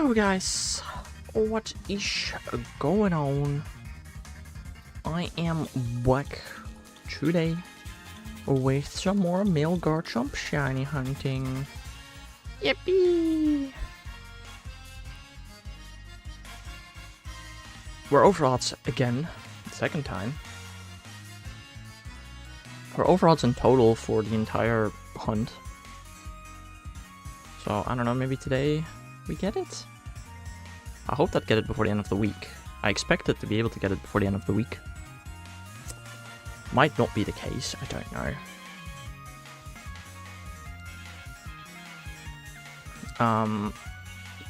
Hello guys, what is going on? I am back today with some more male Garchomp shiny hunting. Yippee! We're over odds again, second time. We're over odds in total for the entire hunt. So I don't know, maybe today we get it? I hope that get it before the end of the week. I expect it to be able to get it before the end of the week. Might not be the case, I don't know.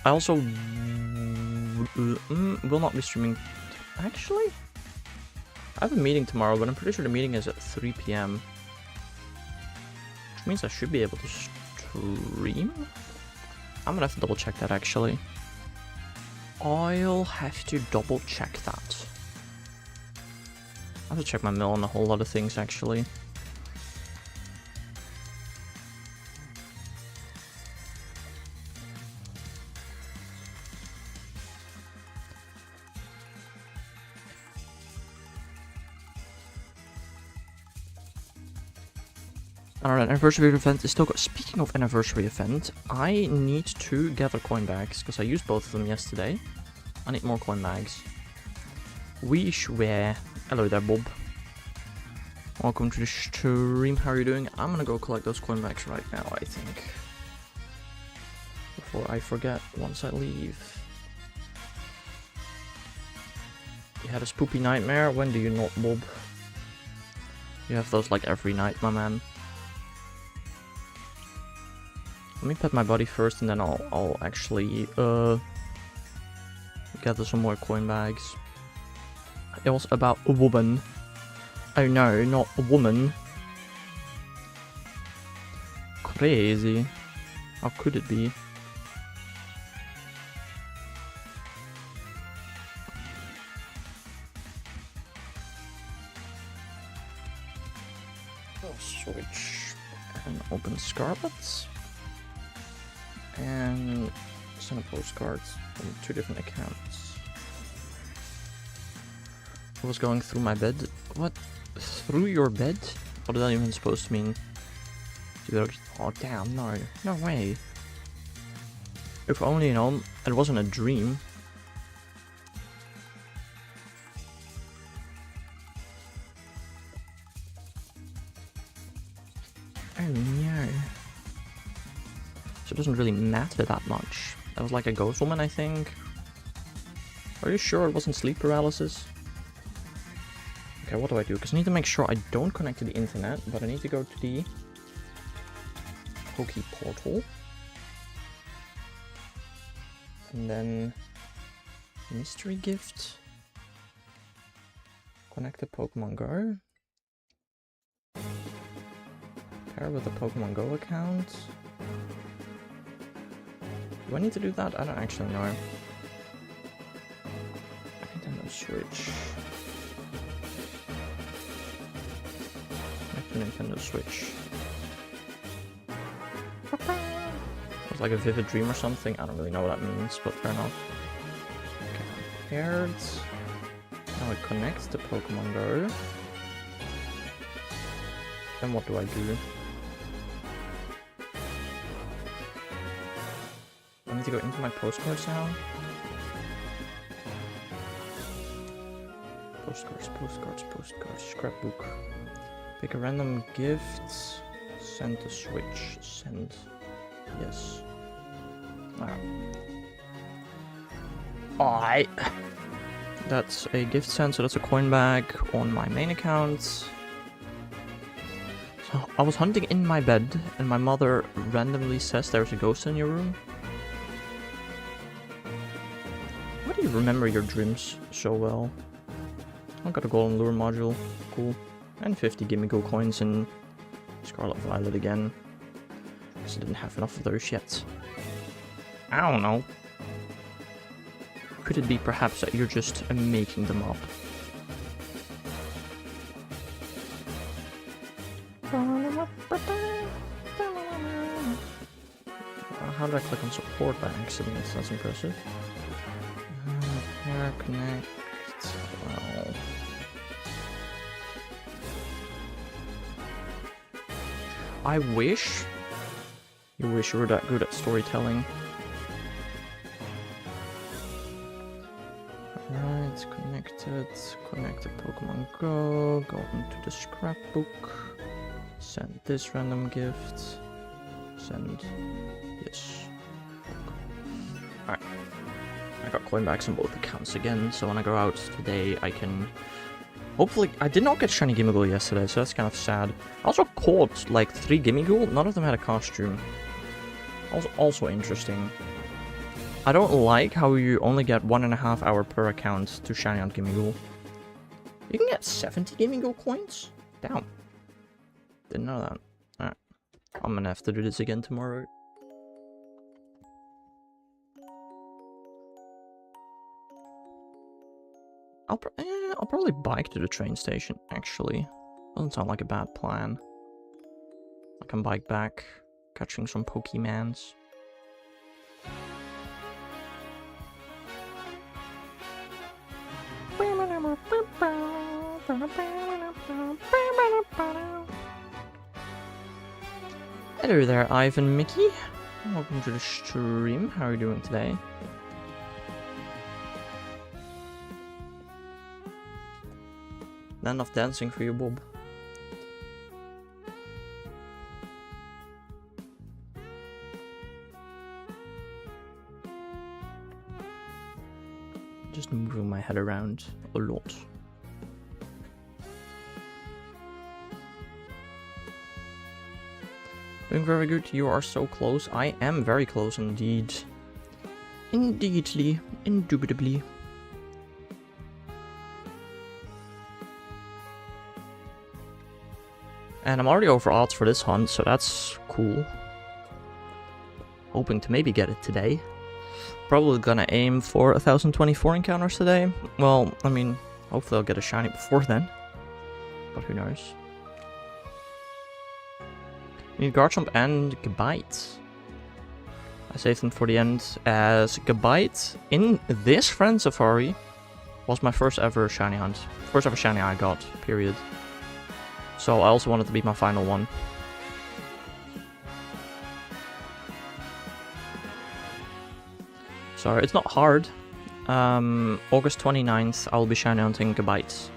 I also will not be streaming. Actually, I have a meeting tomorrow, but I'm pretty sure the meeting is at 3 PM. Which means I should be able to stream? I'm gonna have to double check that actually. I'll have to double check that. I have to check my mail on a whole lot of things actually. Alright, anniversary event is still got. Speaking of anniversary event, I need to gather coin bags because I used both of them yesterday. I need more coin bags. We swear. Hello there, Bob. Welcome to the stream. How are you doing? I'm gonna go collect those coin bags right now, I think. Before I forget once I leave. You had a spoopy nightmare? When do you not, Bob? You have those like every night, my man. Let me pet my body first and then I'll actually gather some more coin bags. It was about a woman. Oh no, not a woman. Crazy. How could it be? Switch and open Scarlets. And send postcards from 2 different accounts. I was going through my bed. What? Through your bed? What is that even supposed to mean? Oh damn, no. No way. If only, you know, it wasn't a dream. Oh no. So it doesn't really matter that much. That was like a ghost woman, I think. Are you sure it wasn't sleep paralysis? Okay, what do I do? Because I need to make sure I don't connect to the internet, but I need to go to the Poke portal. And then mystery gift. Connect to Pokemon Go. Pair with the Pokemon Go account. Do I need to do that? I don't actually know. Nintendo Switch. Connect to Nintendo Switch. It's like a vivid dream or something. I don't really know what that means, but fair enough. Okay, paired. Now it connects to Pokemon Go. Then what do I do? I need to go into my postcards now. Postcards, scrapbook. Pick a random gift. Send the switch. Send. Yes. Alright. That's a gift sent, so that's a coin bag on my main account. So I was hunting in my bed, and my mother randomly says there's a ghost in your room. Why do you remember your dreams so well? I got a golden lure module. Cool. And 50 gimme go coins in Scarlet Violet again. Because I didn't have enough of those yet. I don't know. Could it be perhaps that you're just making them up? How did I click on support by accident? That's impressive. Pair connect. Wow. I wish. You wish you were that good at storytelling. Alright, connected. Connected Pokemon Go. Go into the scrapbook. Send this random gift. Send this. Alright. I got coin backs on both accounts again, so when I go out today, I can... Hopefully... I did not get shiny Gimmighoul yesterday, so that's kind of sad. I also caught, like, 3 Gimmighoul. None of them had a costume. That was also interesting. I don't like how you only get 1.5 hours per account to shiny on Gimmighoul. You can get 70 Gimmighoul coins? Damn. Didn't know that. Alright. I'm gonna have to do this again tomorrow. I'll probably bike to the train station, actually. Doesn't sound like a bad plan. I can bike back, catching some Pokemans. Hello there, Ivan Mickey. Welcome to the stream. How are you doing today? Not enough dancing for you, Bob. Just moving my head around a lot. Doing very good. You are so close. I am very close indeed. Indeedly. Indubitably. And I'm already over odds for this hunt, so that's cool. Hoping to maybe get it today. Probably gonna aim for 1024 encounters today. Well, I mean, hopefully I'll get a shiny before then. But who knows. We need Garchomp and Gabite. I saved them for the end, as Gabite in this Friend Safari was my first ever shiny hunt. First ever shiny I got, period. So I also wanted to be my final one. Sorry, it's not hard. August 29th, I'll be shiny hunting Gabite.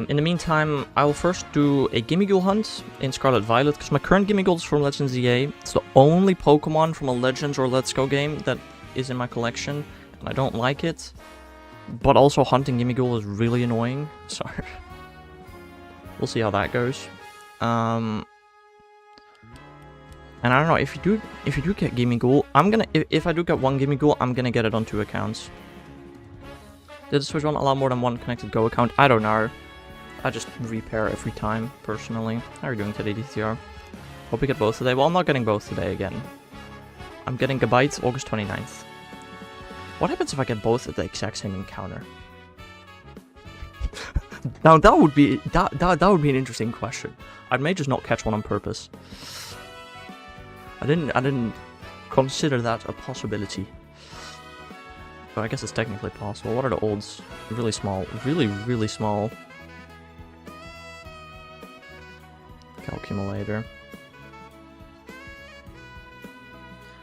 In the meantime, I will first do a Gimmighoul hunt in Scarlet Violet, because my current Gimmighoul is from Legends EA. It's the only Pokemon from a Legends or Let's Go game that is in my collection, and I don't like it. But also hunting Gimmighoul is really annoying, so we'll see how that goes. And I don't know, if you do get Gimmighoul, I'm gonna, if I do get one Gimmighoul, I'm gonna get it on 2 accounts. Did the Switch one allow more than one connected Go account? I don't know. I just repair every time, personally. How are you doing today, DTR? Hope we get both today. Well, I'm not getting both today again. I'm getting Gabite August 29th. What happens if I get both at the exact same encounter? Now that would be that would be an interesting question. I may just not catch one on purpose. I didn't consider that a possibility. But I guess it's technically possible. What are the odds? Really small. Really, really small. Calculator.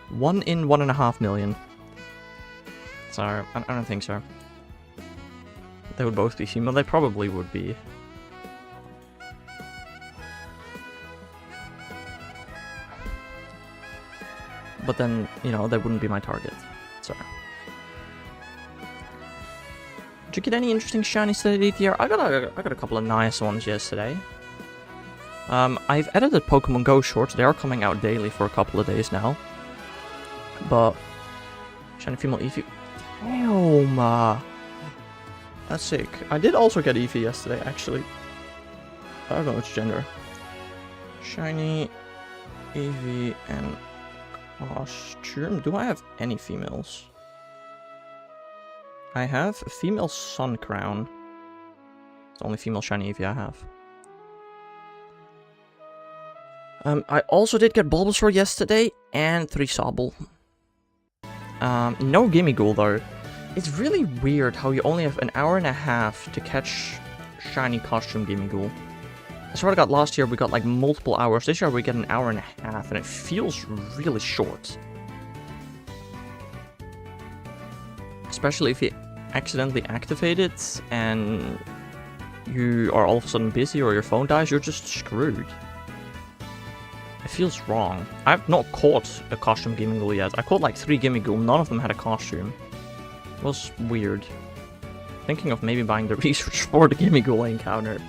1 in 1.5 million. Sorry, I don't think so. They would both be female. They probably would be. But then, you know, they wouldn't be my target. Sorry. Did you get any interesting shinies today, DTR? I got a couple of nice ones yesterday. I've edited Pokemon Go shorts. They are coming out daily for a couple of days now. But shiny female Eevee. Damn. That's sick. I did also get Eevee yesterday, actually. I don't know its gender. Shiny Eevee and costume. Do I have any females? I have a female Sun Crown. It's the only female shiny Eevee I have. I also did get Bulbasaur yesterday, and 3 Sobble. No Gimmighoul though. It's really weird how you only have an hour and a half to catch shiny costume Gimmighoul. I swear to God, last year we got like multiple hours. This year we get an hour and a half, and it feels really short. Especially if you accidentally activate it, and you are all of a sudden busy or your phone dies, you're just screwed. It feels wrong. I've not caught a costume Gimmighoul yet. I caught like 3 Gimmighoul, none of them had a costume. It was weird. Thinking of maybe buying the research for the Gimmighoul I encountered.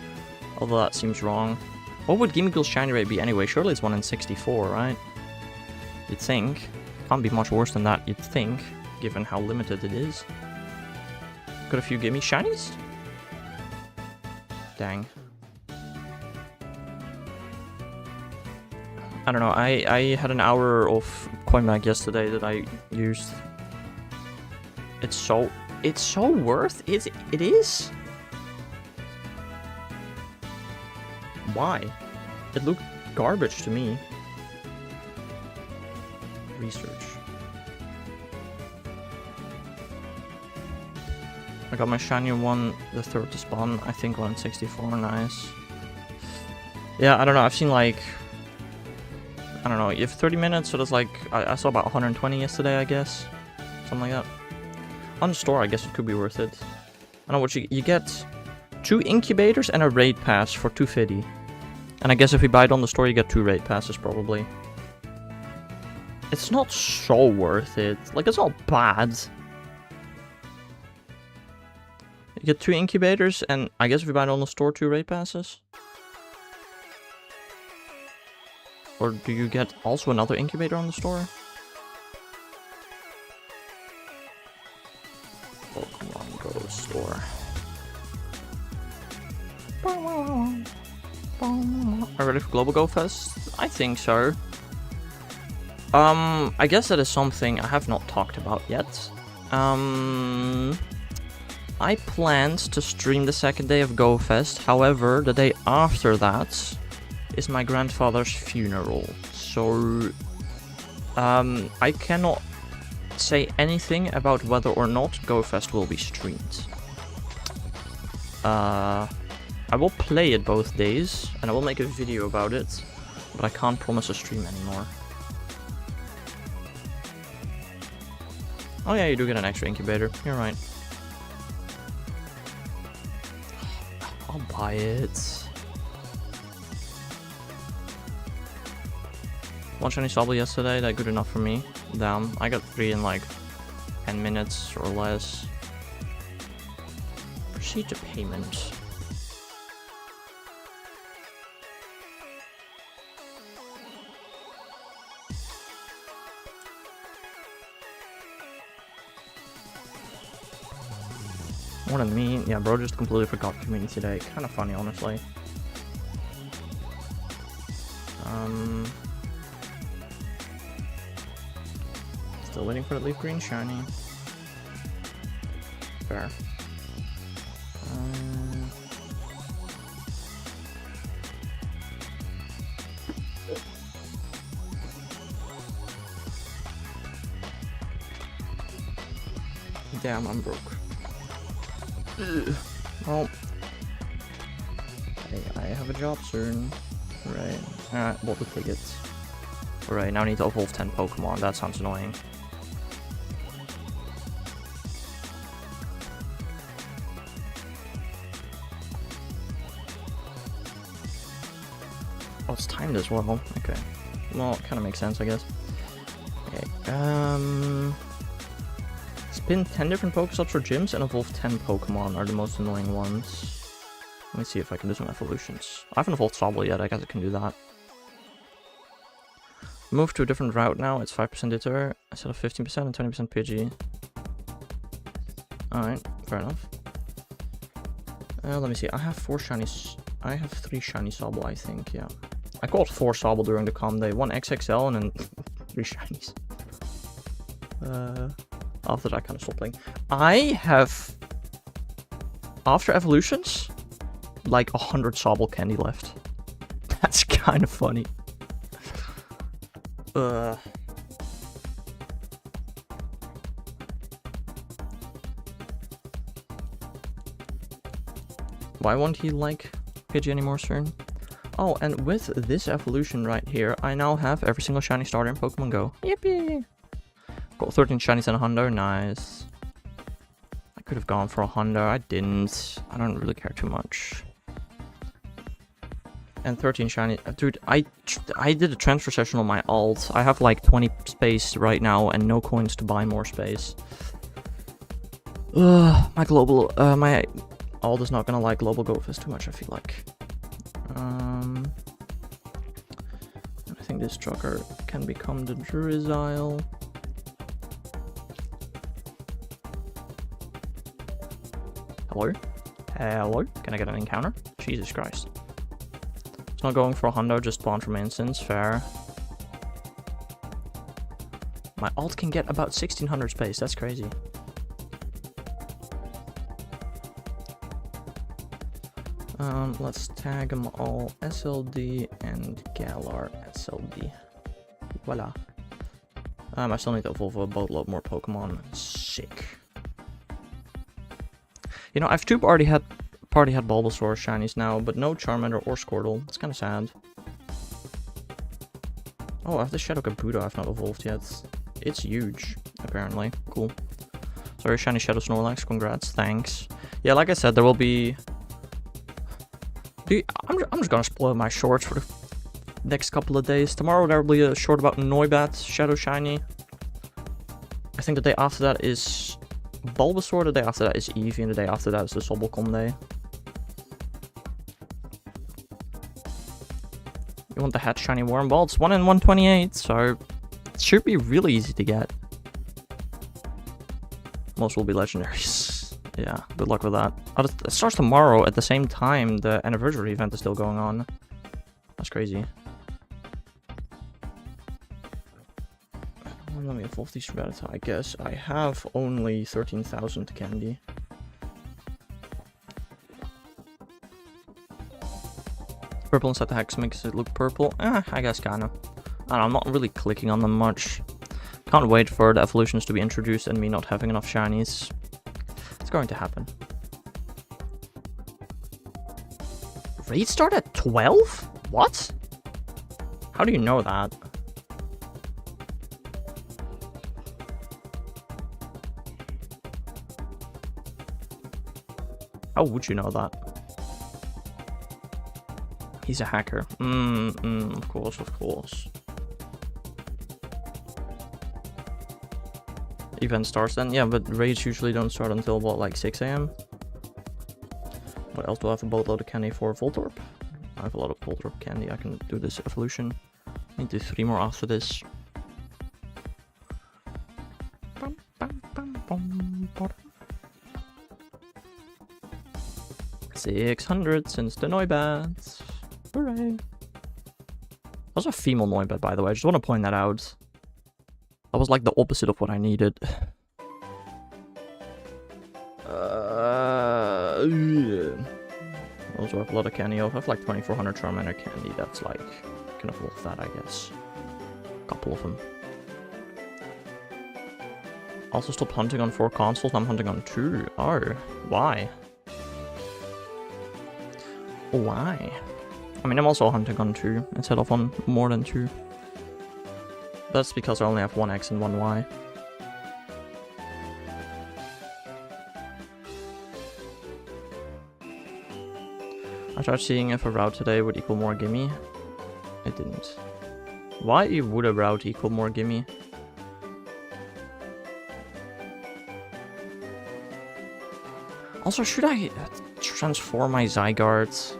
Although that seems wrong. What would Gimmighoul's shiny rate be anyway? Surely it's 1 in 64, right? You'd think. Can't be much worse than that, you'd think, given how limited it is. Got a few Gimme shinies? Dang. I don't know, I had an hour of coin mag yesterday that I used. It's so worth it. It is? Why? It looked garbage to me. Research. I got my shiny one, the 3rd to spawn, I think 1 in 64, nice. Yeah, I don't know, I've seen like, I don't know, you have 30 minutes, so there's like, I saw about 120 yesterday, I guess. Something like that. On the store, I guess it could be worth it. I don't know what you get 2 incubators and a raid pass for 250. And I guess if you buy it on the store, you get 2 raid passes, probably. It's not so worth it. Like, it's not bad. You get 2 incubators, and I guess if you buy it on the store, 2 raid passes? Or do you get also another incubator on the store? Pokemon Go store. Are you ready for Global Go Fest? I think so. I guess that is something I have not talked about yet. I planned to stream the 2nd day of Go Fest, however, the day after that is my grandfather's funeral. So, I cannot say anything about whether or not Go Fest will be streamed. I will play it both days, and I will make a video about it, but I can't promise a stream anymore. Oh yeah, you do get an extra incubator, you're right. I'll buy it. One shiny Sobble yesterday, that good enough for me. Damn, I got 3 in like 10 minutes or less. Proceed to payment. More than me. Yeah, bro just completely forgot community today. Kind of funny, honestly. Still waiting for the leaf green shiny. Fair. Damn, I'm broke. Well, hey, I have a job soon. Right. Alright, bought the tickets. Alright, now I need to evolve 10 Pokemon. That sounds annoying. Oh, it's timed as well. Okay. Well, it kind of makes sense, I guess. Okay, spin 10 different Pokestops for gyms and evolve 10 Pokemon are the most annoying ones. Let me see if I can do some evolutions. I haven't evolved Sobble yet, I guess I can do that. Move to a different route now, it's 5% deter, instead of 15% and 20% Pidgey. Alright, fair enough. Let me see, I have 4 shinies. I have 3 shiny Sobble, I think, yeah. I caught 4 Sobble during the calm day, 1 XXL and then 3 shinies. After that, I kind of stopped playing. I have, after evolutions, like 100 Sobble candy left. That's kind of funny. Why won't he like Pidgey anymore, soon? Oh, and with this evolution right here, I now have every single shiny starter in Pokemon Go. Yippee! Got 13 shinies and a hundo, nice. I could have gone for a hundo, I didn't. I don't really care too much. And 13 shiny, dude, I did a transfer session on my alt. I have like 20 space right now and no coins to buy more space. My alt is not gonna like global go fist too much, I feel like. I think this trucker can become the Drizzile. Hello? Hello? Can I get an encounter? Jesus Christ. It's not going for a hundo, just spawn from instance. Fair. My alt can get about 1600 space. That's crazy. Let's tag them all SLD and Galar SLD. Voila. I still need to evolve a boatload more Pokemon. Sick. You know, I've already had Bulbasaur shinies now, but no Charmander or Squirtle. It's kind of sad. Oh, I have the Shadow Kabuto I've not evolved yet. It's huge, apparently. Cool. Sorry, shiny Shadow Snorlax. Congrats. Thanks. Yeah, like I said, there will be... I'm just gonna spoil my shorts for the next couple of days. Tomorrow there will be a short about Noibat, Shadow Shiny. I think the day after that is Bulbasaur, the day after that is Eevee, and the day after that is the Sobelcom day. You want the Hatch Shiny Worm? Well, it's 1 in 128, so it should be really easy to get. Most will be legendaries. Yeah, good luck with that. Oh, it starts tomorrow at the same time the anniversary event is still going on. That's crazy. Let me evolve these Rattata, I guess. I have only 13,000 candy. Purple inside the hex makes it look purple. I guess kinda. I don't know, I'm not really clicking on them much. Can't wait for the evolutions to be introduced and me not having enough shinies. It's going to happen. Raid start at 12? What? How do you know that? How would you know that? He's a hacker. Of course, of course. Event starts then? Yeah, but raids usually don't start until, what, like 6 AM? What else do I have? A boatload of candy for Voltorb? I have a lot of Voltorb candy. I can do this evolution. I need to do 3 more after this. 600 since the Noibat. Hooray. That's a female Noibat, by the way. I just want to point that out. That was like the opposite of what I needed. I also have a lot of candy. I have like 2400 Charmander candy. That's like, I can evolve that, I guess. A couple of them. Also stopped hunting on 4 consoles. I'm hunting on 2. Oh, why? Why? I mean, I'm also hunting on 2 instead of on more than 2. That's because I only have 1 X and 1 Y. I tried seeing if a route today would equal more gimme. It didn't. Why would a route equal more gimme? Also, should I transform my Zygarde?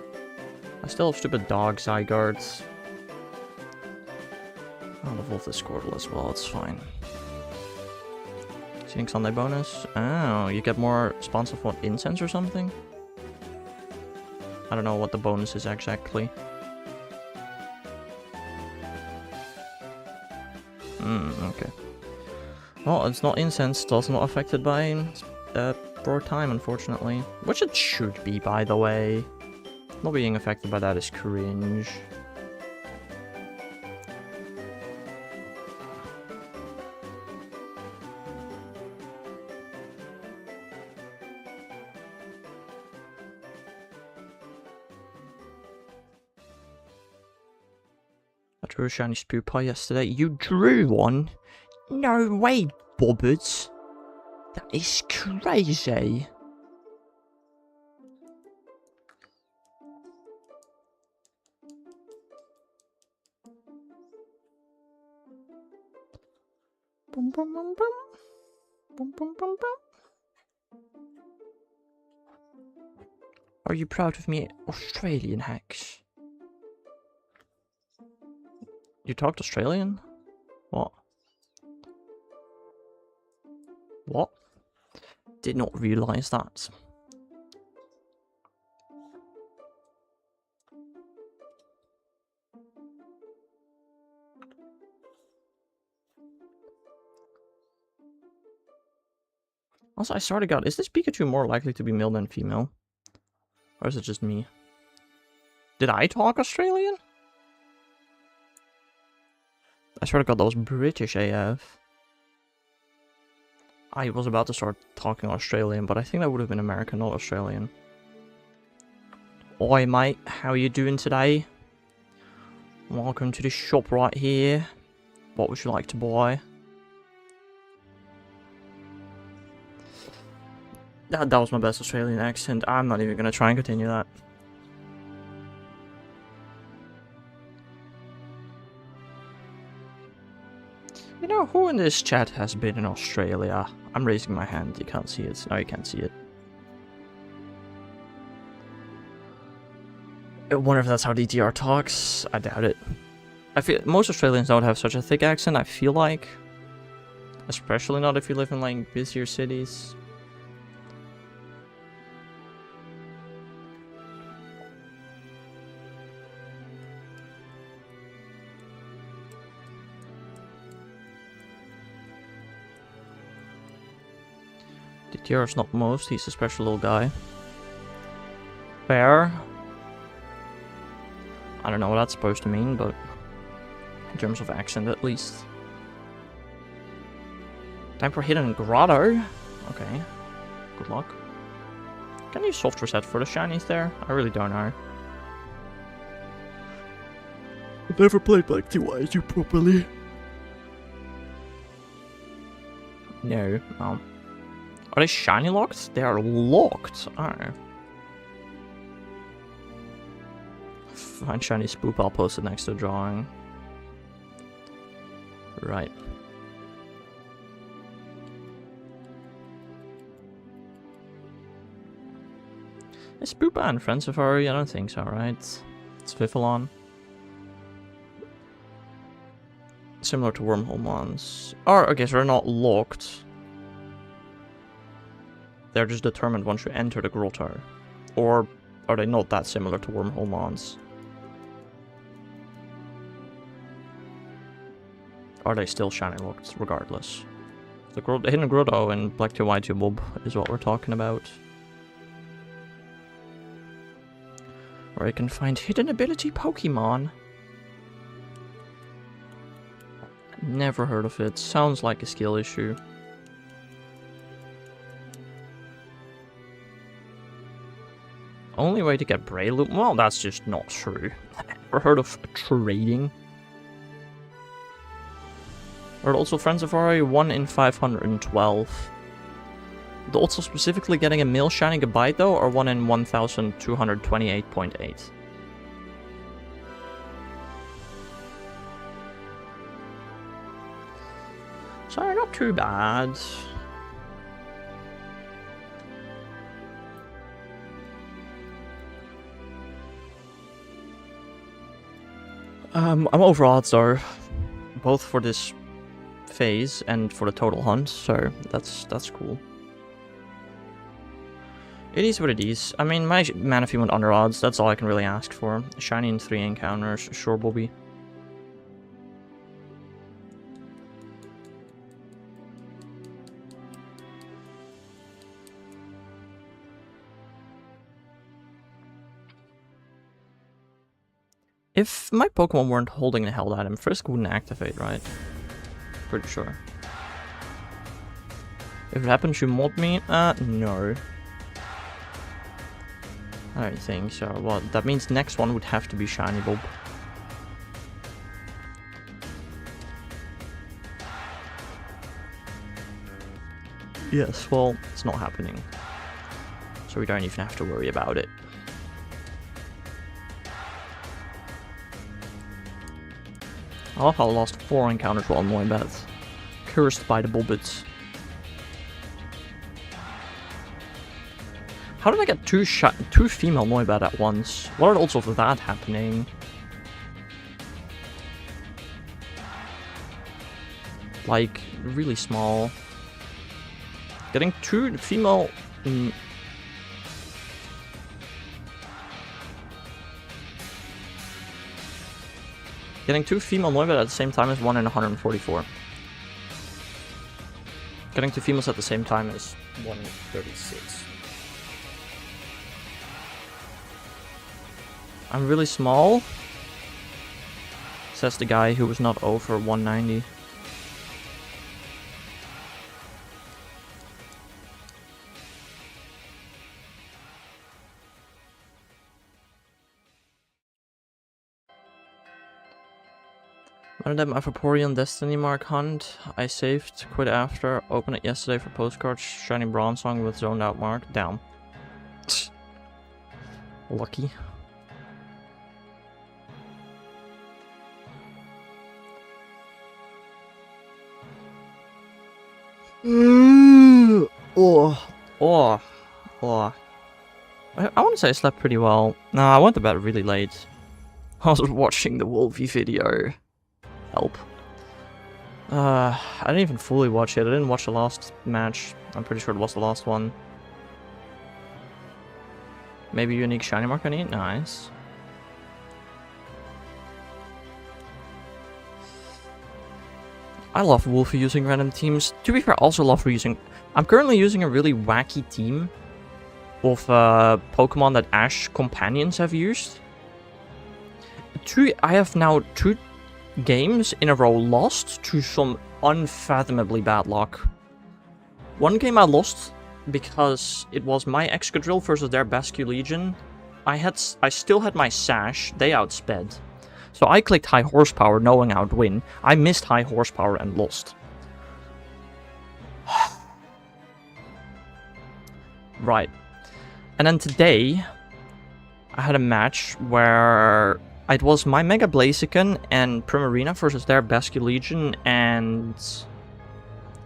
I still have stupid dog Zygarde. I'll evolve this Squirtle as well, it's fine. Seeing Sunday bonus? Oh, you get more spawns of what, incense or something? I don't know what the bonus is exactly. Okay. Well, it's not incense, it's also not affected by broad time, unfortunately. Which it should be, by the way. Not being affected by that is cringe. I drew a shiny Spooper yesterday. You drew one? No way, Bobbers. That is crazy. Boom, boom, boom, boom. Boom, boom, boom, boom. Are you proud of me, Australian hacks? You talked Australian? What? What? Did not realize that. Also, I swear to God, is this Pikachu more likely to be male than female? Or is it just me? Did I talk Australian? I swear to God, that was British AF. I was about to start talking Australian, but I think that would have been American, not Australian. Oi mate, how you doing today? Welcome to the shop right here. What would you like to buy? That was my best Australian accent. I'm not even going to try and continue that. You know, who in this chat has been in Australia? I'm raising my hand. You can't see it. No, you can't see it. I wonder if that's how DTR talks. I doubt it. I feel most Australians don't have such a thick accent, I feel like. Especially not if you live in, like, busier cities. DTR is not most, he's a special little guy. Fair. I don't know what that's supposed to mean, but in terms of accent at least. Time for Hidden Grotto. Okay. Good luck. Can you soft reset for the shinies there? I really don't know. I've never played Black TYU properly. No. Are they shiny locked? They are locked. Oh. Find shiny spoop, I'll post it next to the drawing. Right. Is Spoopa and Friend Safari? I don't think so, right? It's Vivillon. Similar to Wormhole Mons. Or, okay, so they're not locked. They're just determined once you enter the grotto. Or are they not that similar to Wormhole Mons? Are they still shiny locked, regardless? The Hidden Grotto in Black 2 White 2 Bob is what we're talking about. Where you can find hidden ability Pokemon. Never heard of it. Sounds like a skill issue. Only way to get Breloom? Well, that's just not true. Never heard of trading. Or also Friends of Ori 1 in 512. Also specifically getting a male shiny goodbye though, or 1 in 1228.8. Sorry, not too bad. I'm over odds though, both for this phase and for the total hunt, so that's cool. It is what it is. I mean, my Manaphy went under odds, that's all I can really ask for. Shiny in 3 encounters, sure, Bobby. If my Pokemon weren't holding the held item, Frisk wouldn't activate, right? Pretty sure. If it happens, you mod me? No. I don't think so. Well, that means next one would have to be Shiny Bob. Yes, well, it's not happening. So we don't even have to worry about it. I love how I lost 4 encounters while Noibat. Cursed by the Bulbits. How did I get two female Noibat at once? What are the odds of that happening? Like, really small. Getting 2 female... Getting 2 female Noibat at the same time is 1 in 144. Getting 2 females at the same time is 1 in 36. I'm really small, says the guy who was not over 190. Random Vaporeon Destiny Mark Hunt. I saved, quit after, opened it yesterday for postcards, shiny Bronzong with zoned out mark. Down. Lucky. I want to say I slept pretty well. No, I went to bed really late. I was watching the Wolfie video. Help. I didn't even fully watch it. I didn't watch the last match. I'm pretty sure it was the last one. Maybe unique shiny mark I need? Nice. I love Wolfie using random teams. To be fair, I also love using... I'm currently using a really wacky team of Pokemon that Ash companions have used. I have now 2 games in a row lost to some unfathomably bad luck. One game I lost because it was my Excadrill versus their Basque Legion. I still had my Sash, they outsped. So I clicked high horsepower knowing I would win. I missed high horsepower and lost. Right. And then today, I had a match where it was my Mega Blaziken and Primarina versus their Basque Legion and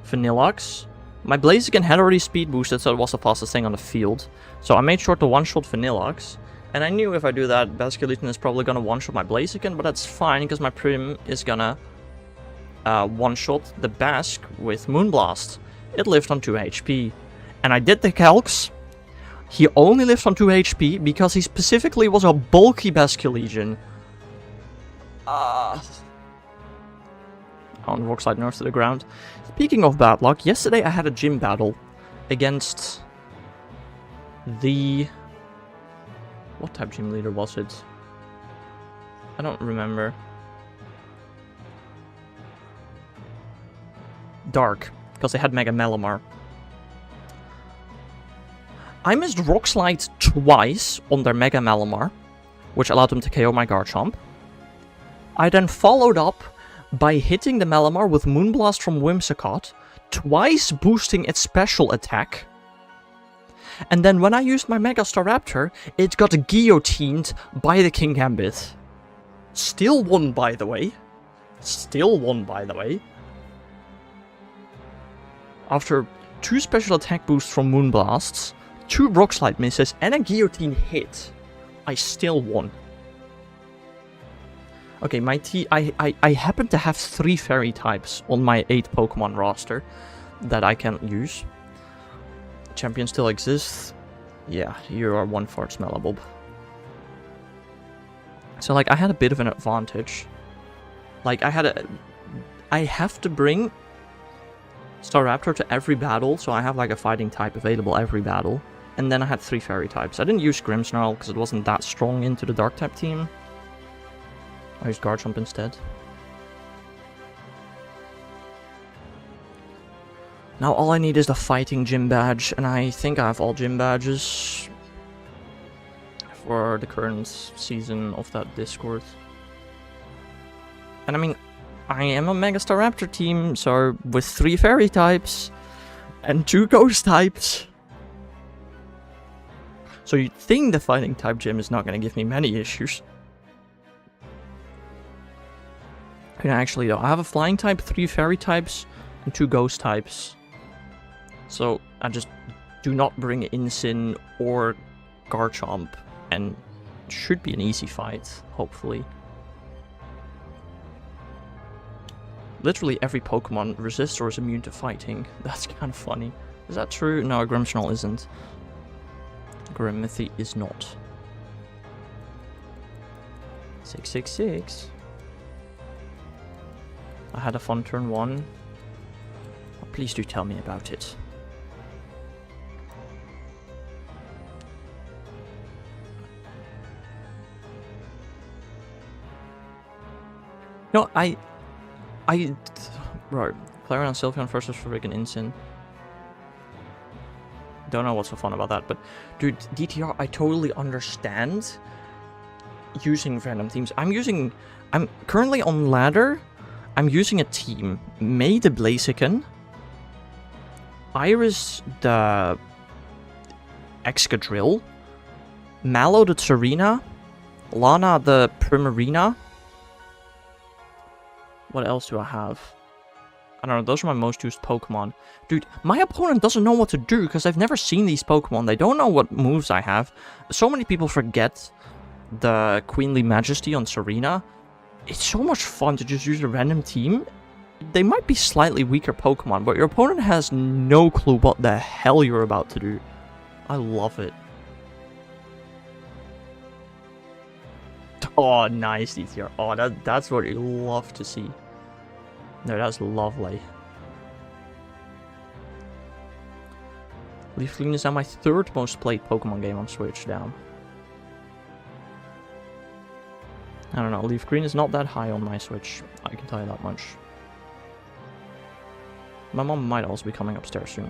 Vanilluxe. My Blaziken had already speed boosted, so it was the fastest thing on the field. So I made sure to one-shot Vanilluxe. And I knew if I do that, Basque Legion is probably gonna one-shot my Blaziken, but that's fine, because my Prim is gonna one-shot the Basque with Moonblast. It lived on 2 HP. And I did the calcs. He only lived on 2 HP because he specifically was a bulky Basque Legion. On Rockslide North to the ground. Speaking of bad luck, yesterday I had a gym battle against the... What type gym leader was it? I don't remember. Dark, because they had Mega Malamar. I missed Rock Slide twice on their Mega Malamar, which allowed them to KO my Garchomp. I then followed up by hitting the Malamar with Moonblast from Whimsicott, twice boosting its special attack. And then when I used my Mega Staraptor, it got guillotined by the King Gambit. Still won, by the way. Still won, by the way. After 2 special attack boosts from Moonblasts, 2 Rock Slide misses, and a guillotine hit, I still won. Okay, I happen to have 3 fairy types on my 8 Pokemon roster that I can use. Champion still exists. Yeah, you are 1 fart Smellabulb. So, like, I had a bit of an advantage. Like, I have to bring Staraptor to every battle, so I have, like, a fighting type available every battle. And then I had 3 fairy types. I didn't use Grimmsnarl because it wasn't that strong into the dark type team. I used Garchomp instead. Now all I need is the fighting gym badge, and I think I have all gym badges for the current season of that Discord. And I mean, I am a Mega Staraptor team, so with 3 fairy types, And 2 ghost types. So you'd think the fighting type gym is not going to give me many issues. And actually though, I have a flying type, 3 fairy types, and 2 ghost types. So I just do not bring Incin or Garchomp, and it should be an easy fight, hopefully. Literally every Pokemon resists or is immune to fighting. That's kind of funny. Is that true? No, Grimmsnarl isn't. Grimmothy is not. 666. I had a fun turn 1. Oh, please do tell me about it. No, Bro, player on Sylveon versus friggin' Incin. Don't know what's so fun about that, but dude, DTR, I totally understand using random teams. I'm currently on ladder. I'm using a team. May the Blaziken, Iris the Excadrill, Mallow the Tsareena, Lana the Primarina. What else do I have? I don't know, those are my most used Pokemon. Dude, my opponent doesn't know what to do because I've never seen these Pokemon. They don't know what moves I have. So many people forget the Queenly Majesty on Tsareena. It's so much fun to just use a random team. They might be slightly weaker Pokemon, but your opponent has no clue what the hell you're about to do. I love it. Oh, nice, DTR. Oh, that's what you love to see. No, that's lovely. Leaf Green is now my 3rd most played Pokemon game on Switch down. I don't know, Leaf Green is not that high on my Switch. I can tell you that much. My mom might also be coming upstairs soon.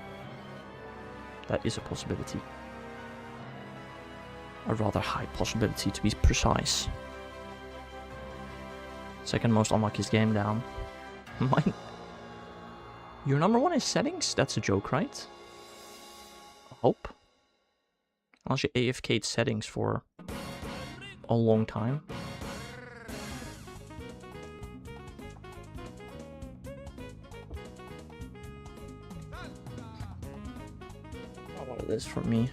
That is a possibility. A rather high possibility, to be precise. 2nd most unluckiest game down. Mine. Your number 1 is settings? That's a joke, right? I hope. Unless you AFK'd settings for a long time. Not what it is for me.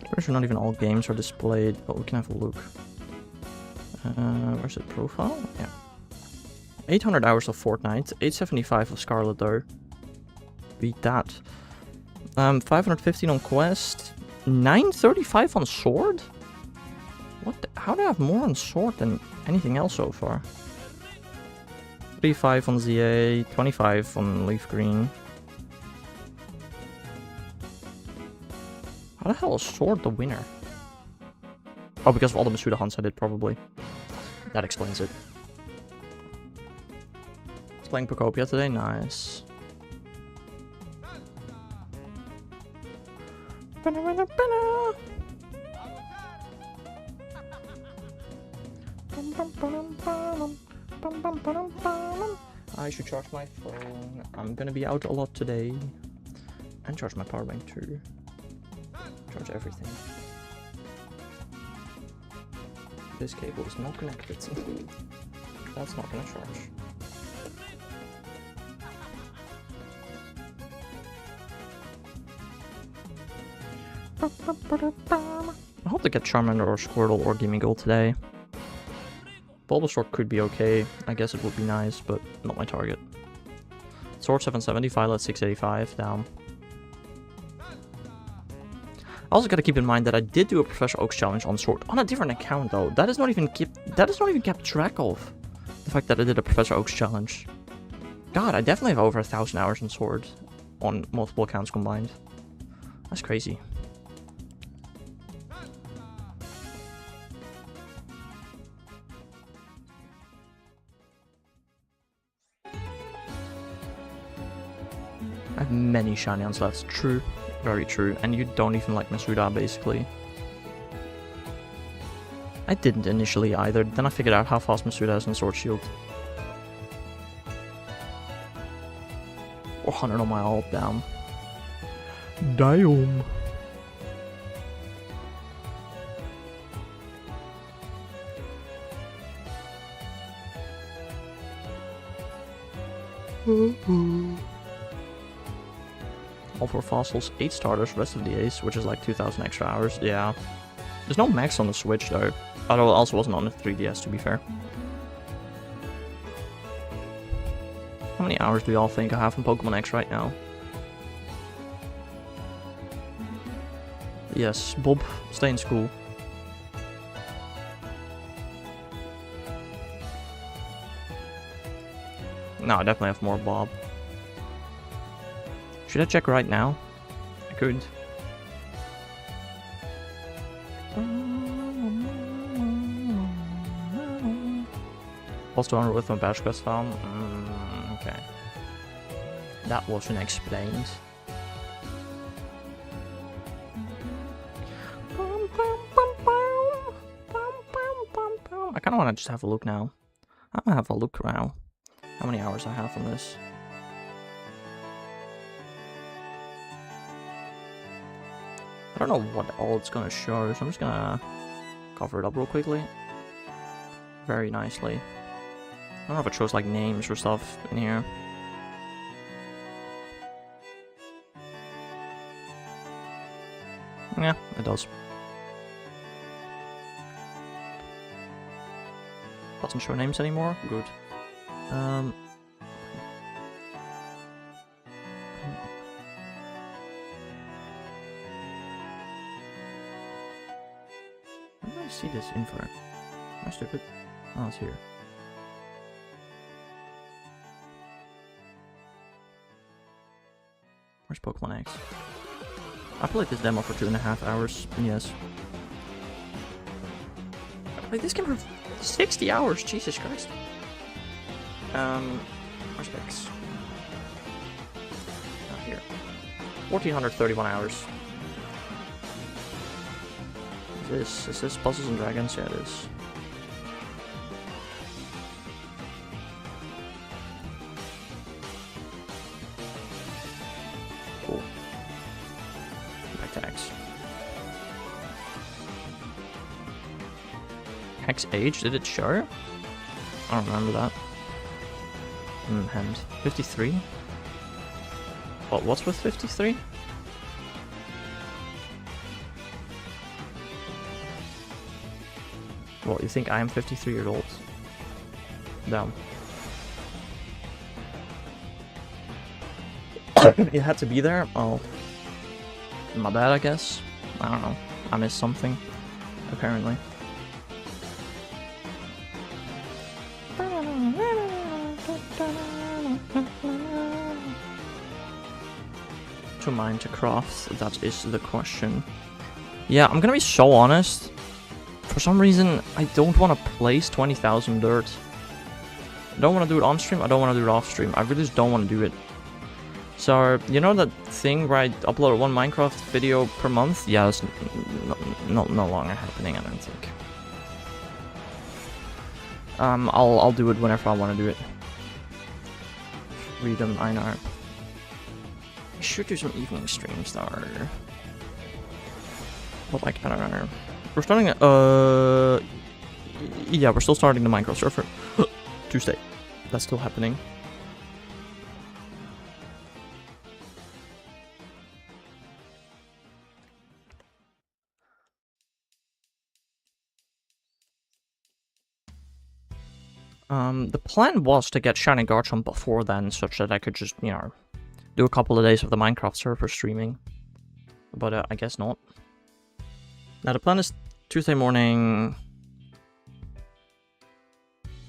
Pretty sure not even all games are displayed, but we can have a look. Where's it? Profile? Yeah. 800 hours of Fortnite, 875 of Scarlet though. Beat that. 515 on Quest, 935 on Sword? What the, how do I have more on Sword than anything else so far? 35 on ZA, 25 on Leaf Green. How the hell is Sword the winner? Oh, because of all the Masuda hunts I did, probably. That explains it. Playing Pokopia today, nice. I should charge my phone. I'm gonna be out a lot today. And charge my power bank too. Charge everything. This cable is not connected. That's not gonna charge. I hope to get Charmander or Squirtle or Gimmighoul today. Bulbasaur could be okay. I guess it would be nice, but not my target. Sword 770, Violet 685, down. I also gotta keep in mind that I did do a Professor Oak's challenge on Sword on a different account though. That is not even kept track of. The fact that I did a Professor Oak's challenge. God, I definitely have over 1,000 hours on Sword on multiple accounts combined. That's crazy. I have many shiny ones left. True. Very true. And you don't even like Masuda, basically. I didn't initially either. Then I figured out how fast Masuda is on Sword Shield. 400 on my ult down. Damn. All 4 fossils, 8 starters, rest of the ace, which is like 2,000 extra hours. Yeah. There's no max on the Switch though. Although it also wasn't on the 3DS, to be fair. How many hours do y'all think I have in Pokemon X right now? Yes, Bob, stay in school. No, I definitely have more Bob. Should I check right now? I could. Plus 200 with my batch quest farm. Okay. That wasn't explained. I kind of want to just have a look now. I'm gonna have a look now. How many hours I have on this? I don't know what all it's gonna show, so I'm just gonna cover it up real quickly. Very nicely. I don't know if it shows like names or stuff in here. Yeah, it does. Doesn't show names anymore? Good. Where do I see this info? Am I stupid? Oh, it's here. Where's Pokemon X? I played this demo for 2.5 hours. Yes. I played this game for 60 hours. Jesus Christ. Where's X? Oh, here. 1,431 hours. Is this Puzzles and Dragons? Yeah, it is. Cool. Back to X. X age? Did it show? I don't remember that. Hand. 53? What's with 53? What, you think I am 53 years old? Damn. You had to be there? Oh. My bad, I guess. I don't know. I missed something. Apparently. To mine to craft, that is the question. Yeah, I'm gonna be so honest. For some reason, I don't want to place 20,000 dirt. I don't want to do it on stream, I don't want to do it off stream. I really just don't want to do it. So, you know that thing where I upload one Minecraft video per month? Yeah, it's no longer happening, I don't think. I'll do it whenever I want to do it. Freedom, I know. I should do some evening streams though. But like, I don't know. We're starting yeah, we're still starting the Minecraft server. Tuesday. That's still happening. The plan was to get Shiny Garchomp before then, such that I could just, you know, do a couple of days of the Minecraft server streaming. But I guess not. Now the plan is Tuesday morning.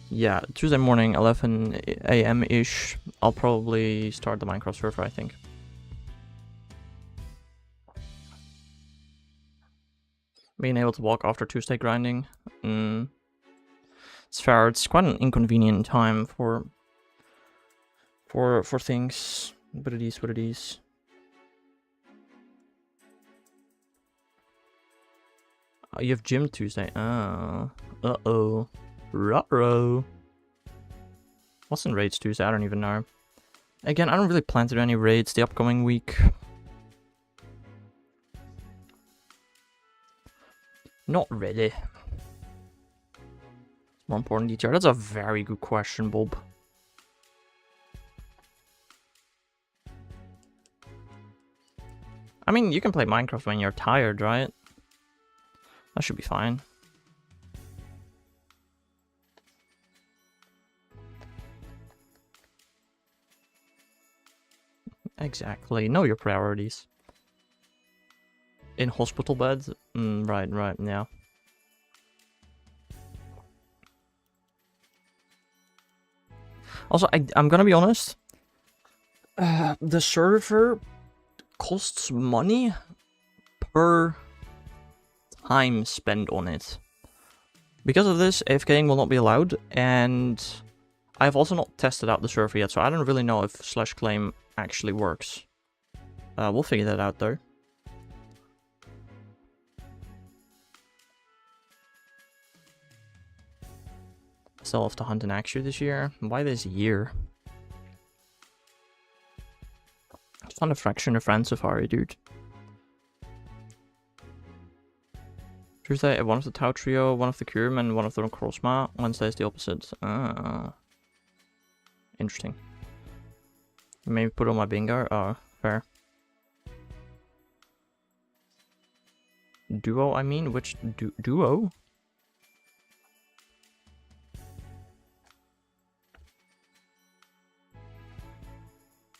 Yeah, Tuesday morning, 11 AM-ish. I'll probably start the Minecraft server, I think. Being able to walk after Tuesday grinding. It's fair. It's quite an inconvenient time for things. But it is what it is. Oh, you have gym Tuesday. Oh. Uh-oh. Ruh-roh. What's in raids Tuesday? I don't even know. Again, I don't really plan to do any raids the upcoming week. Not really. More important detail. That's a very good question, Bob. I mean, you can play Minecraft when you're tired, right? That should be fine. Exactly. Know your priorities. In hospital beds? Right, yeah. Also, I'm gonna be honest. The server costs money per time spent on it. Because of this, AFKing will not be allowed, and I've also not tested out the server yet, so I don't really know if /claim actually works. We'll figure that out though. Still have to hunt an Axu this year. Why this year? Just on a fraction of Friend Safari, dude. Tuesday, one of the Tau Trio, one of the Curum, and one of the Crossma. Wednesday is the opposite. Interesting. Maybe put on my bingo. Oh, fair. Duo, I mean? Which duo?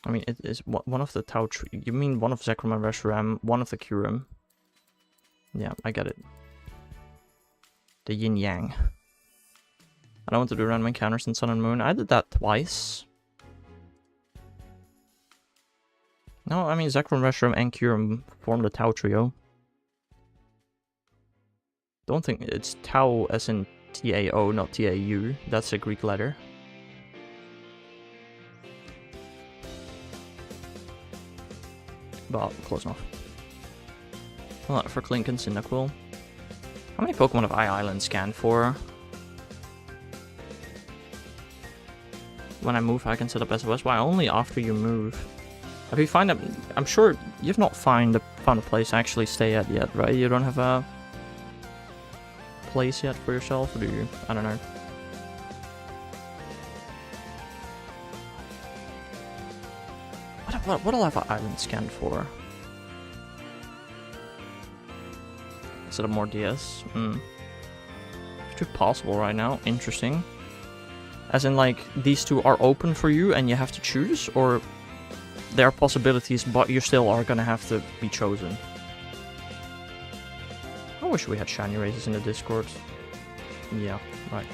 I mean, it is one of the Tau Trio. You mean one of Zekrom and Reshiram, one of the Curum. Yeah, I get it. The yin yang. I don't want to do random encounters in Sun and Moon. I did that twice. No, I mean Zekrom, Reshiram, and Curum form the Tau Trio. Don't think it's Tau as in T-A-O, not T-A-U. That's a Greek letter. But close enough. Well, for Clink and Cyndaquil. How many Pokemon have I Island scanned for? When I move, I can set up SOS. Why only after you move? Have you found a? I'm sure you've not found a place to actually stay at yet, right? You don't have a place yet for yourself, or do you? I don't know. What'll I have an island scanned for? Set up more DS. Too possible right now. Interesting. As in, like, these two are open for you and you have to choose, or there are possibilities, but you still are gonna have to be chosen. I wish we had shiny races in the Discord. Yeah, right.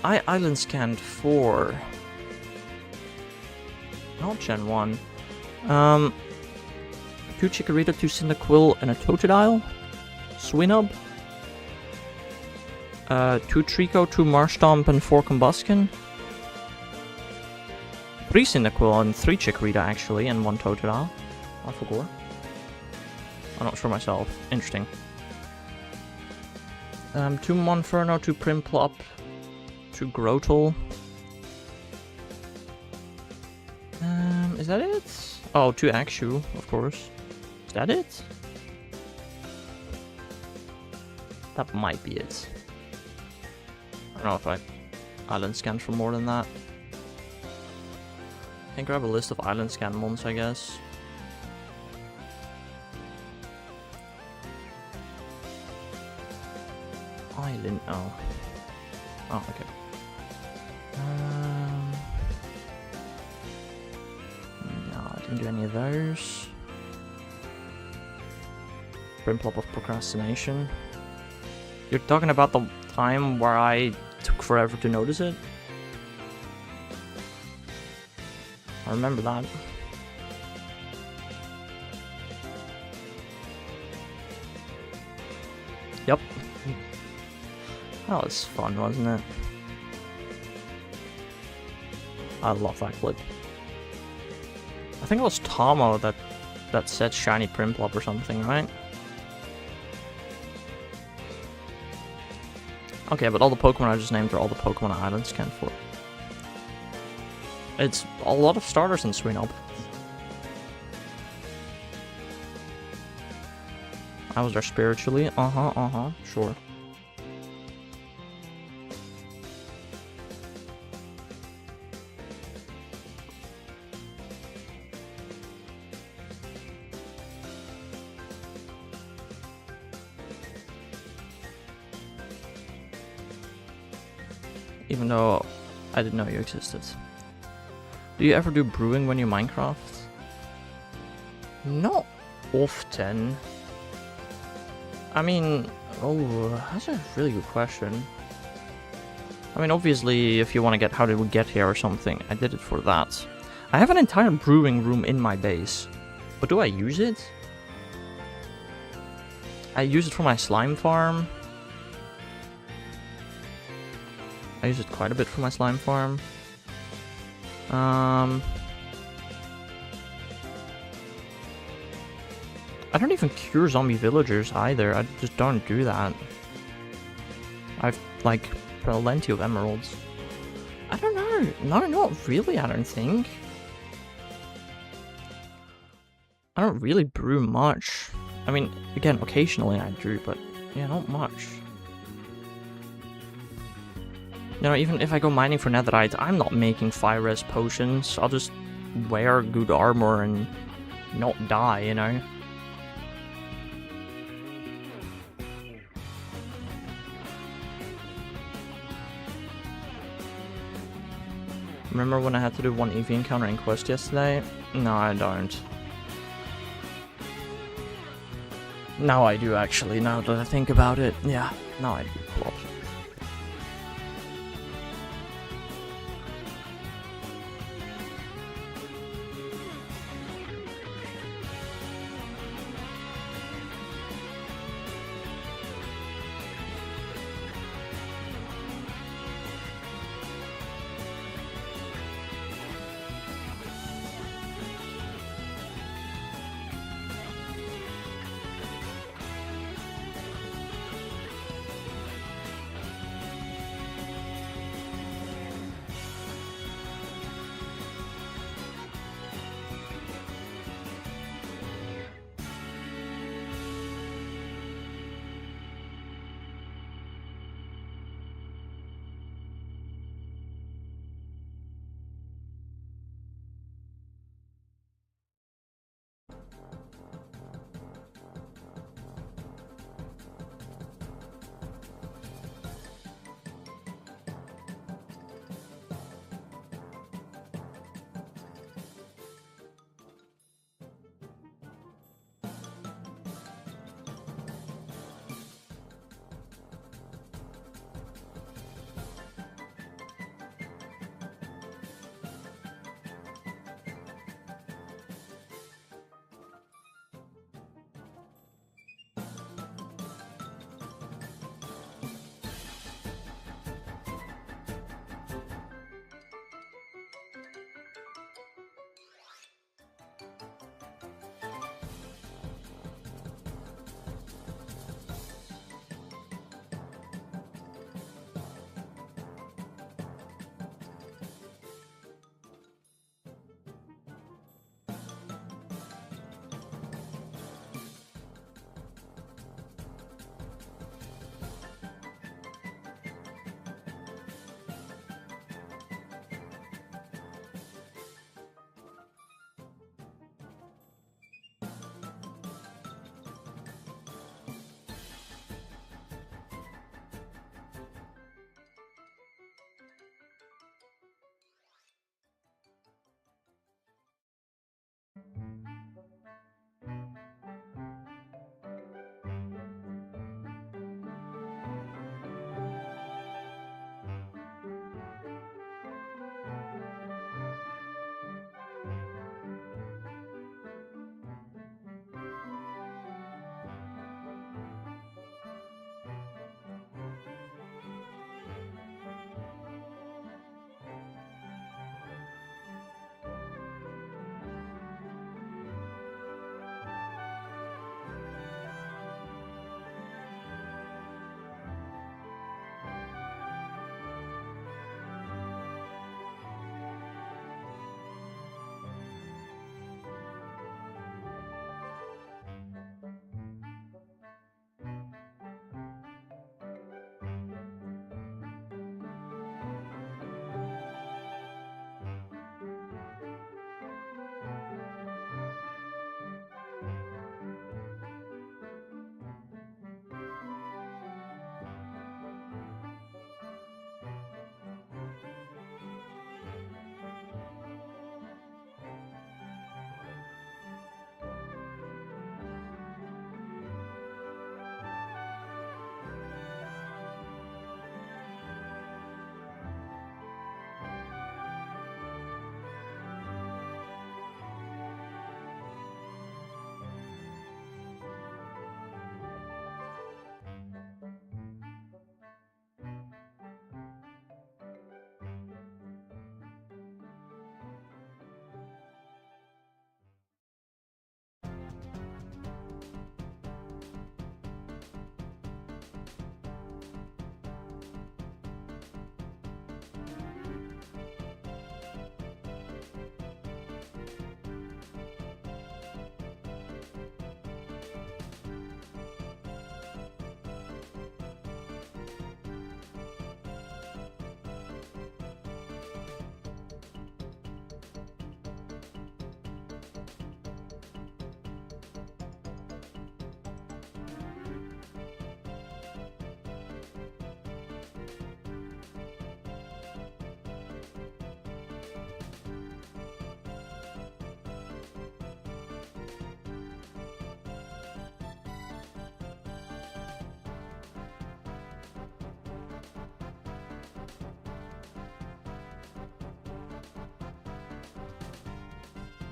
I island scanned for... Not Gen 1. 2 Chikorita, 2 Cyndaquil, and a Totodile. Swinub. 2 Trico, 2 Marshtomp, and 4 Combuskin. 3 Cyndaquil and 3 Chikorita, actually, and 1 Totodile. I forgot. I'm not sure myself. Interesting. 2 Monferno, 2 Primplop, 2 Grotle. Is that it? Oh, 2 Axu, of course. Is that it? That might be it. I don't know if I island scanned for more than that. Can grab a list of island scan mons, I guess. Island, oh. Oh, okay. No, I didn't do any of those. Primplop of procrastination. You're talking about the time where I took forever to notice it? I remember that. Yep. That was fun, wasn't it? I love that clip. I think it was Tomo that said shiny Primplop or something, right? Okay, but all the Pokemon I just named are all the Pokemon I island scanned for. It's a lot of starters in Swinop. I was there spiritually. Sure. Even though I didn't know you existed. Do you ever do brewing when you Minecraft? Not often. I mean, that's a really good question. I mean, obviously, if you want to get how did we get here or something, I did it for that. I have an entire brewing room in my base. But do I use it? I use it for my slime farm. I use it quite a bit for my slime farm. I don't even cure zombie villagers either. I just don't do that. I've like plenty of emeralds. I don't know. No, not really, I don't think. I don't really brew much. I mean, again, occasionally I do, but yeah, not much. You know, even if I go mining for netherite, I'm not making fire res potions. I'll just wear good armor and not die, you know? Remember when I had to do one EV encounter in Quest yesterday? No, I don't. Now I do, actually, now that I think about it. Yeah, now I do. Plop.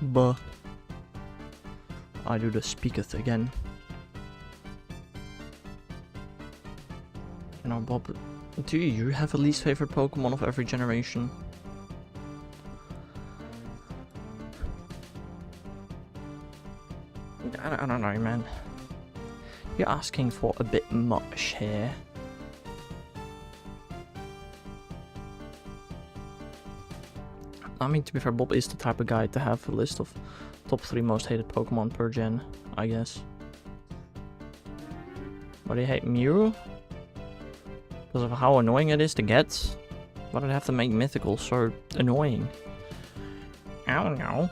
Buh. I do the speaketh again. You know, Bob, do you have a least favorite Pokemon of every generation? I don't know, man. You're asking for a bit much here. I mean, to be fair, Bob is the type of guy to have a list of top 3 most hated Pokemon per gen, I guess. Why do you hate Mew? Because of how annoying it is to get? Why did I have to make Mythical so annoying? I don't know.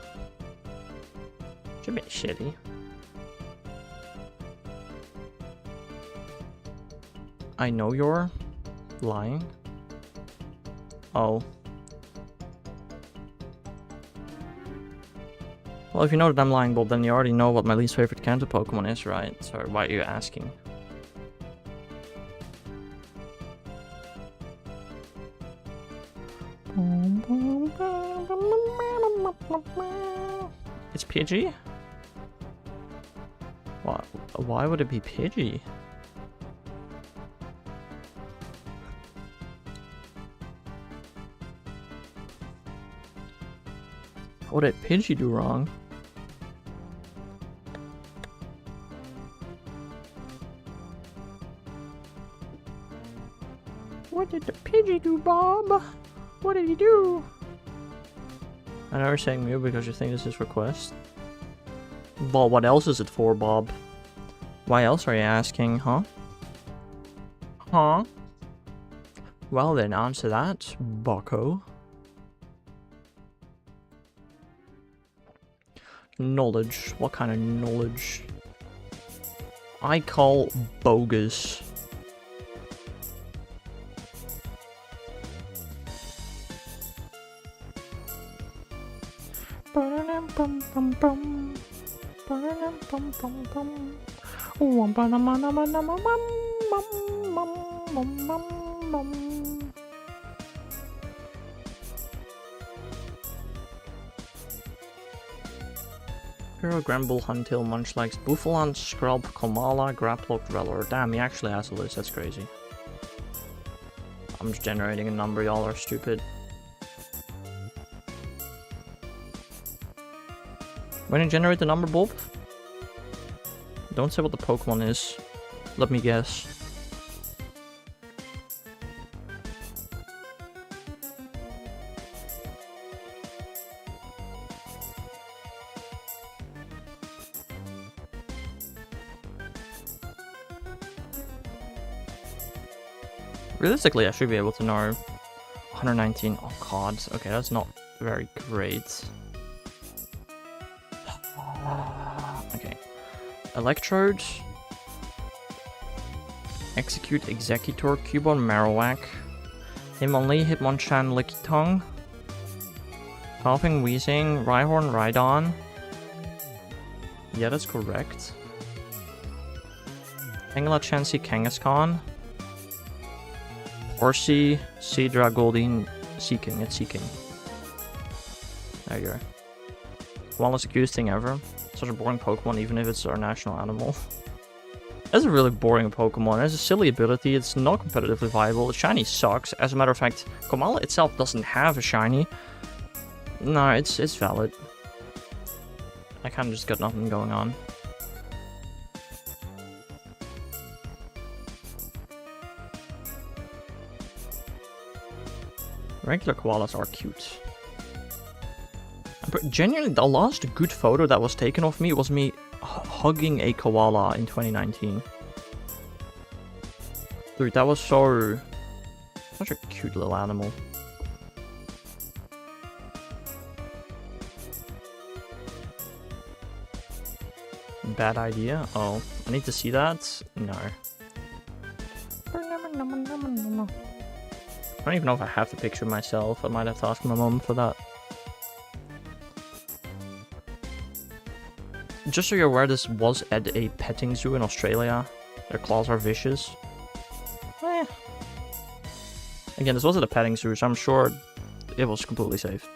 It's a bit shitty. I know you're lying. Oh. Well, if you know that I'm lying, Bob, then you already know what my least favorite Kanto Pokemon is, right? So why are you asking? It's Pidgey? Why would it be Pidgey? What did Pidgey do wrong? What did the Pidgey do, Bob? What did he do? I know you're saying Mew because you think this is request. Well, what else is it for, Bob? Why else are you asking, huh? Huh? Well then, answer that, bucko. Knowledge. What kind of knowledge? I call bogus. Hero, Gramble, Huntail, Munchlax, Buffalon, Scrub, Komala, Graplock, Drellor. Damn, he actually has a list, that's crazy. I'm just generating a number, y'all are stupid. When you generate the number, Bob? Don't say what the Pokemon is. Let me guess. Realistically, I should be able to know. 119. Oh god. Okay, that's not very great. Okay. Electrode. Execute, Executor, Cubone, Marowak. Hitmonlee, Hitmonchan, Lickitung. Coughing, Wheezing, Rhyhorn, Rhydon. Yeah, that's correct. Tangela, Chansey, Kangaskhan. Horsey, Seadra, Goldeen, Seeking. It's Seeking. There you go. One less accused thing ever. Such a boring Pokemon, even if it's our national animal. That's a really boring Pokemon. It has a silly ability. It's not competitively viable. The shiny sucks. As a matter of fact, Komala itself doesn't have a shiny. No, it's valid. I kind of just got nothing going on. Regular koalas are cute. But genuinely, the last good photo that was taken of me was me hugging a koala in 2019. Dude, that was such a cute little animal. Bad idea? Oh, I need to see that? No. I don't even know if I have the picture myself. I might have to ask my mom for that. Just so you're aware, this was at a petting zoo in Australia. Their claws are vicious. Again, this was at a petting zoo, so I'm sure it was completely safe.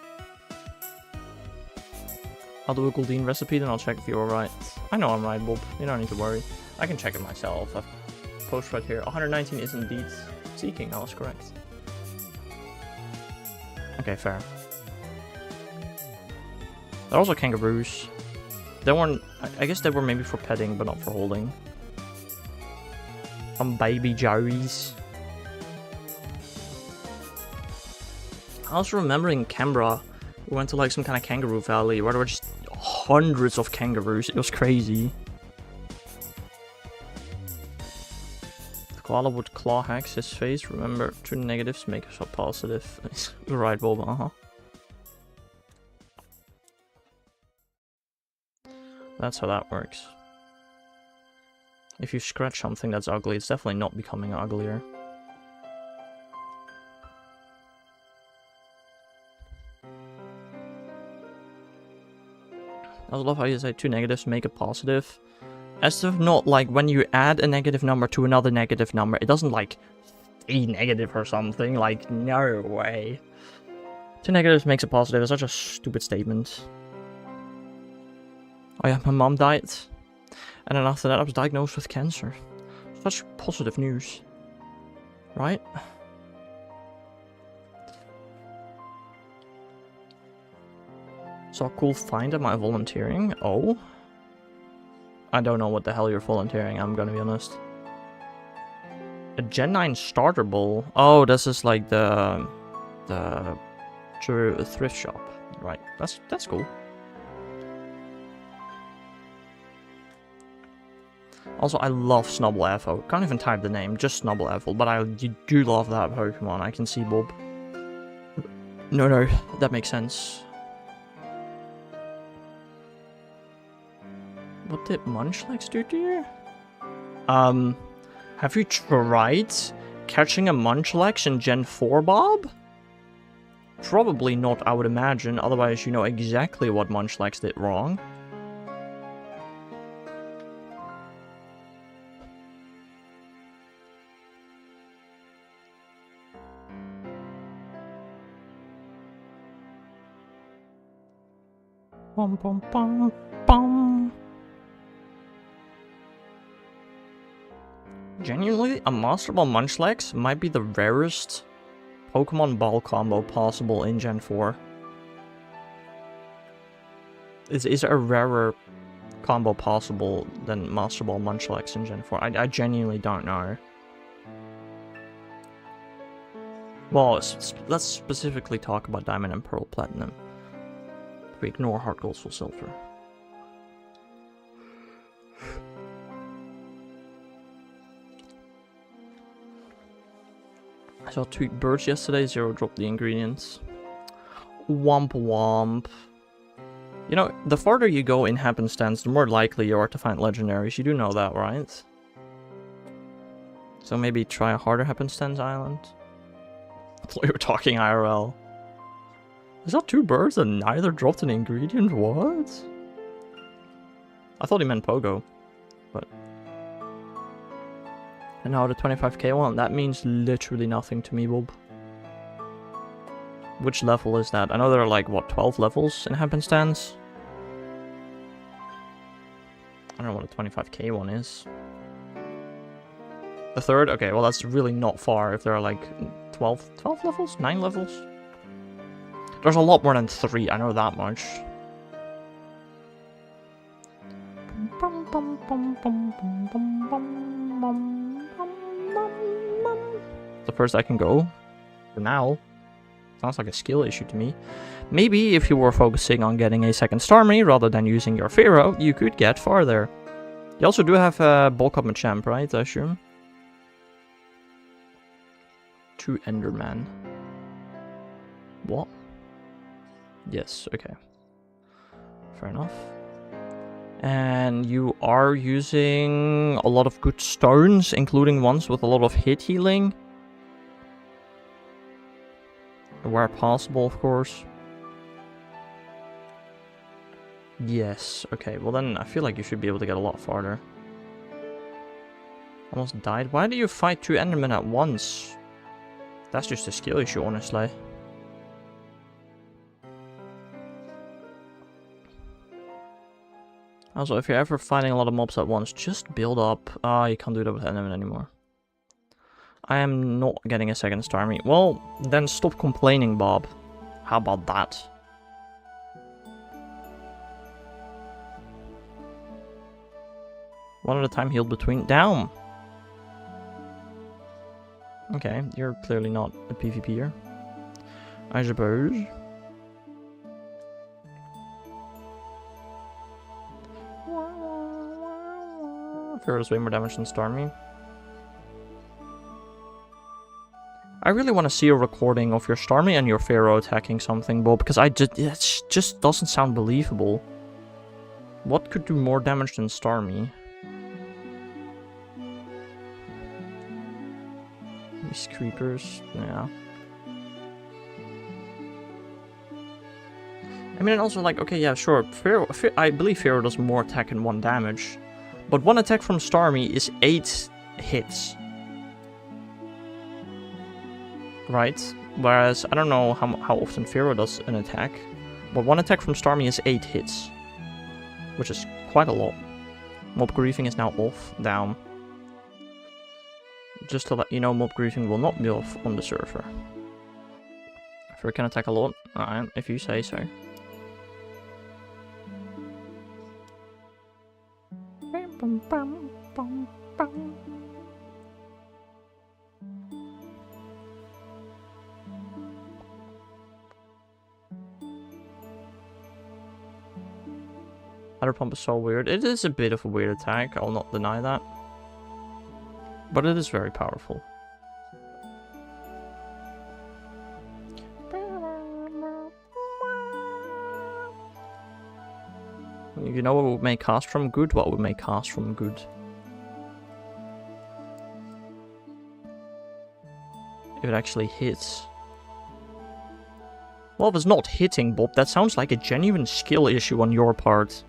I'll do a Gul'dine recipe, then I'll check if you're right. I know I'm right, Bob. You don't need to worry. I can check it myself. I've post right here. 119 is indeed seeking. That was correct. Okay, fair. There are also kangaroos. They weren't... I guess they were maybe for petting, but not for holding. From baby Joeys. I also remember in Canberra, we went to like some kind of kangaroo valley where there were just hundreds of kangaroos. It was crazy. The koala would claw hacks his face. Remember, 2 negatives make us a positive. You're right, Bob. That's how that works. If you scratch something that's ugly, it's definitely not becoming uglier. I love how you say 2 negatives make a positive. As if not like when you add a negative number to another negative number, it doesn't like stay negative or something. Like, no way. 2 negatives makes a positive. It's such a stupid statement. Oh yeah, my mom died. And then after that I was diagnosed with cancer. Such positive news. Right? So a cool find am I volunteering? Oh? I don't know what the hell you're volunteering, I'm gonna be honest. A Gen 9 starter bowl? Oh, this is like the thrift shop. Right, that's cool. Also, I love Snubble. Can't even type the name, just Snubble, but you do love that Pokemon, I can see, Bob. No, that makes sense. What did Munchlax do to you? Have you tried catching a Munchlax in Gen 4, Bob? Probably not, I would imagine, otherwise you know exactly what Munchlax did wrong. Bum bum bum bum. Genuinely, a Master Ball Munchlax might be the rarest Pokemon Ball combo possible in Gen 4. Is there a rarer combo possible than Master Ball Munchlax in Gen 4? I genuinely don't know. Well, let's specifically talk about Diamond and Pearl Platinum. We ignore Heart Gold Soul Silver. I saw 2 birds yesterday, 0 dropped the ingredients. Womp womp. You know, the farther you go in happenstance, the more likely you are to find legendaries. You do know that, right? So maybe try a harder happenstance island? I thought we were talking IRL. I saw 2 birds and neither dropped an ingredient? What? I thought he meant Pogo, but... And now the 25k one, that means literally nothing to me, Bob. Which level is that? I know there are like, what, 12 levels in happenstance? I don't know what a 25k one is. The third? Okay, well that's really not far if there are like 12 levels? 9 levels? There's a lot more than 3, I know that much. The first I can go. For now. Sounds like a skill issue to me. Maybe if you were focusing on getting a second Starmie rather than using your Pharaoh, you could get farther. You also do have a Bulk Up Machamp, right, I assume? 2 Enderman. What? Yes, okay. Fair enough. And you are using a lot of good stones, including ones with a lot of hit healing. Where possible, of course. Yes, okay, well then I feel like you should be able to get a lot farther. Almost died. Why do you fight 2 Endermen at once? That's just a skill issue, honestly. Also, if you're ever fighting a lot of mobs at once, just build up. Ah, you can't do that with enemy anymore. I am not getting a second star me. Well, then stop complaining, Bob. How about that? One at a time healed between. Down! Okay, you're clearly not a PvPer. I suppose. Fear does way more damage than Starmie. I really want to see a recording of your Starmie and your Pharaoh attacking something, Bob, because it just doesn't sound believable. What could do more damage than Starmie? These creepers, yeah. I mean, and also, like, okay, yeah, sure, I believe Pharaoh does more attack and 1 damage, but 1 attack from Starmie is 8 hits. Right? Whereas, I don't know how often Pharaoh does an attack, but 1 attack from Starmie is 8 hits, which is quite a lot. Mob griefing is now off, down. Just to let you know, mob griefing will not be off on the server. Pharaoh can attack a lot, alright, if you say so. Ladder Pump is so weird. It is a bit of a weird attack, I'll not deny that. But it is very powerful. You know what would make cast from good? What would make cast from good? If it actually hits. Well, if it's not hitting, Bob, that sounds like a genuine skill issue on your part.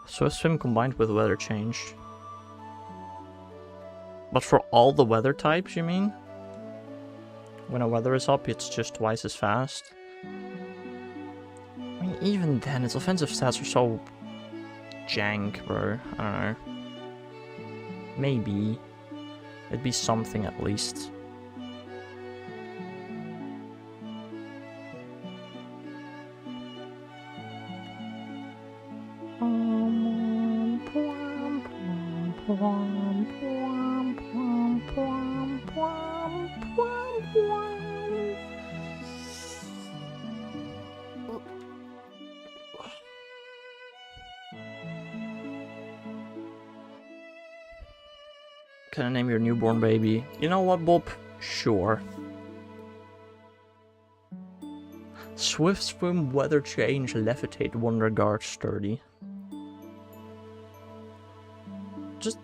Swift Swim combined with weather change. But for all the weather types, you mean? When a weather is up, it's just twice as fast. I mean, even then, its offensive stats are so jank, bro. I don't know. Maybe. It'd be something at least. Can I name your newborn baby? You know what, Bob? Sure. Swift Swim, Weather Change, Levitate, Wonder Guard, Sturdy. Just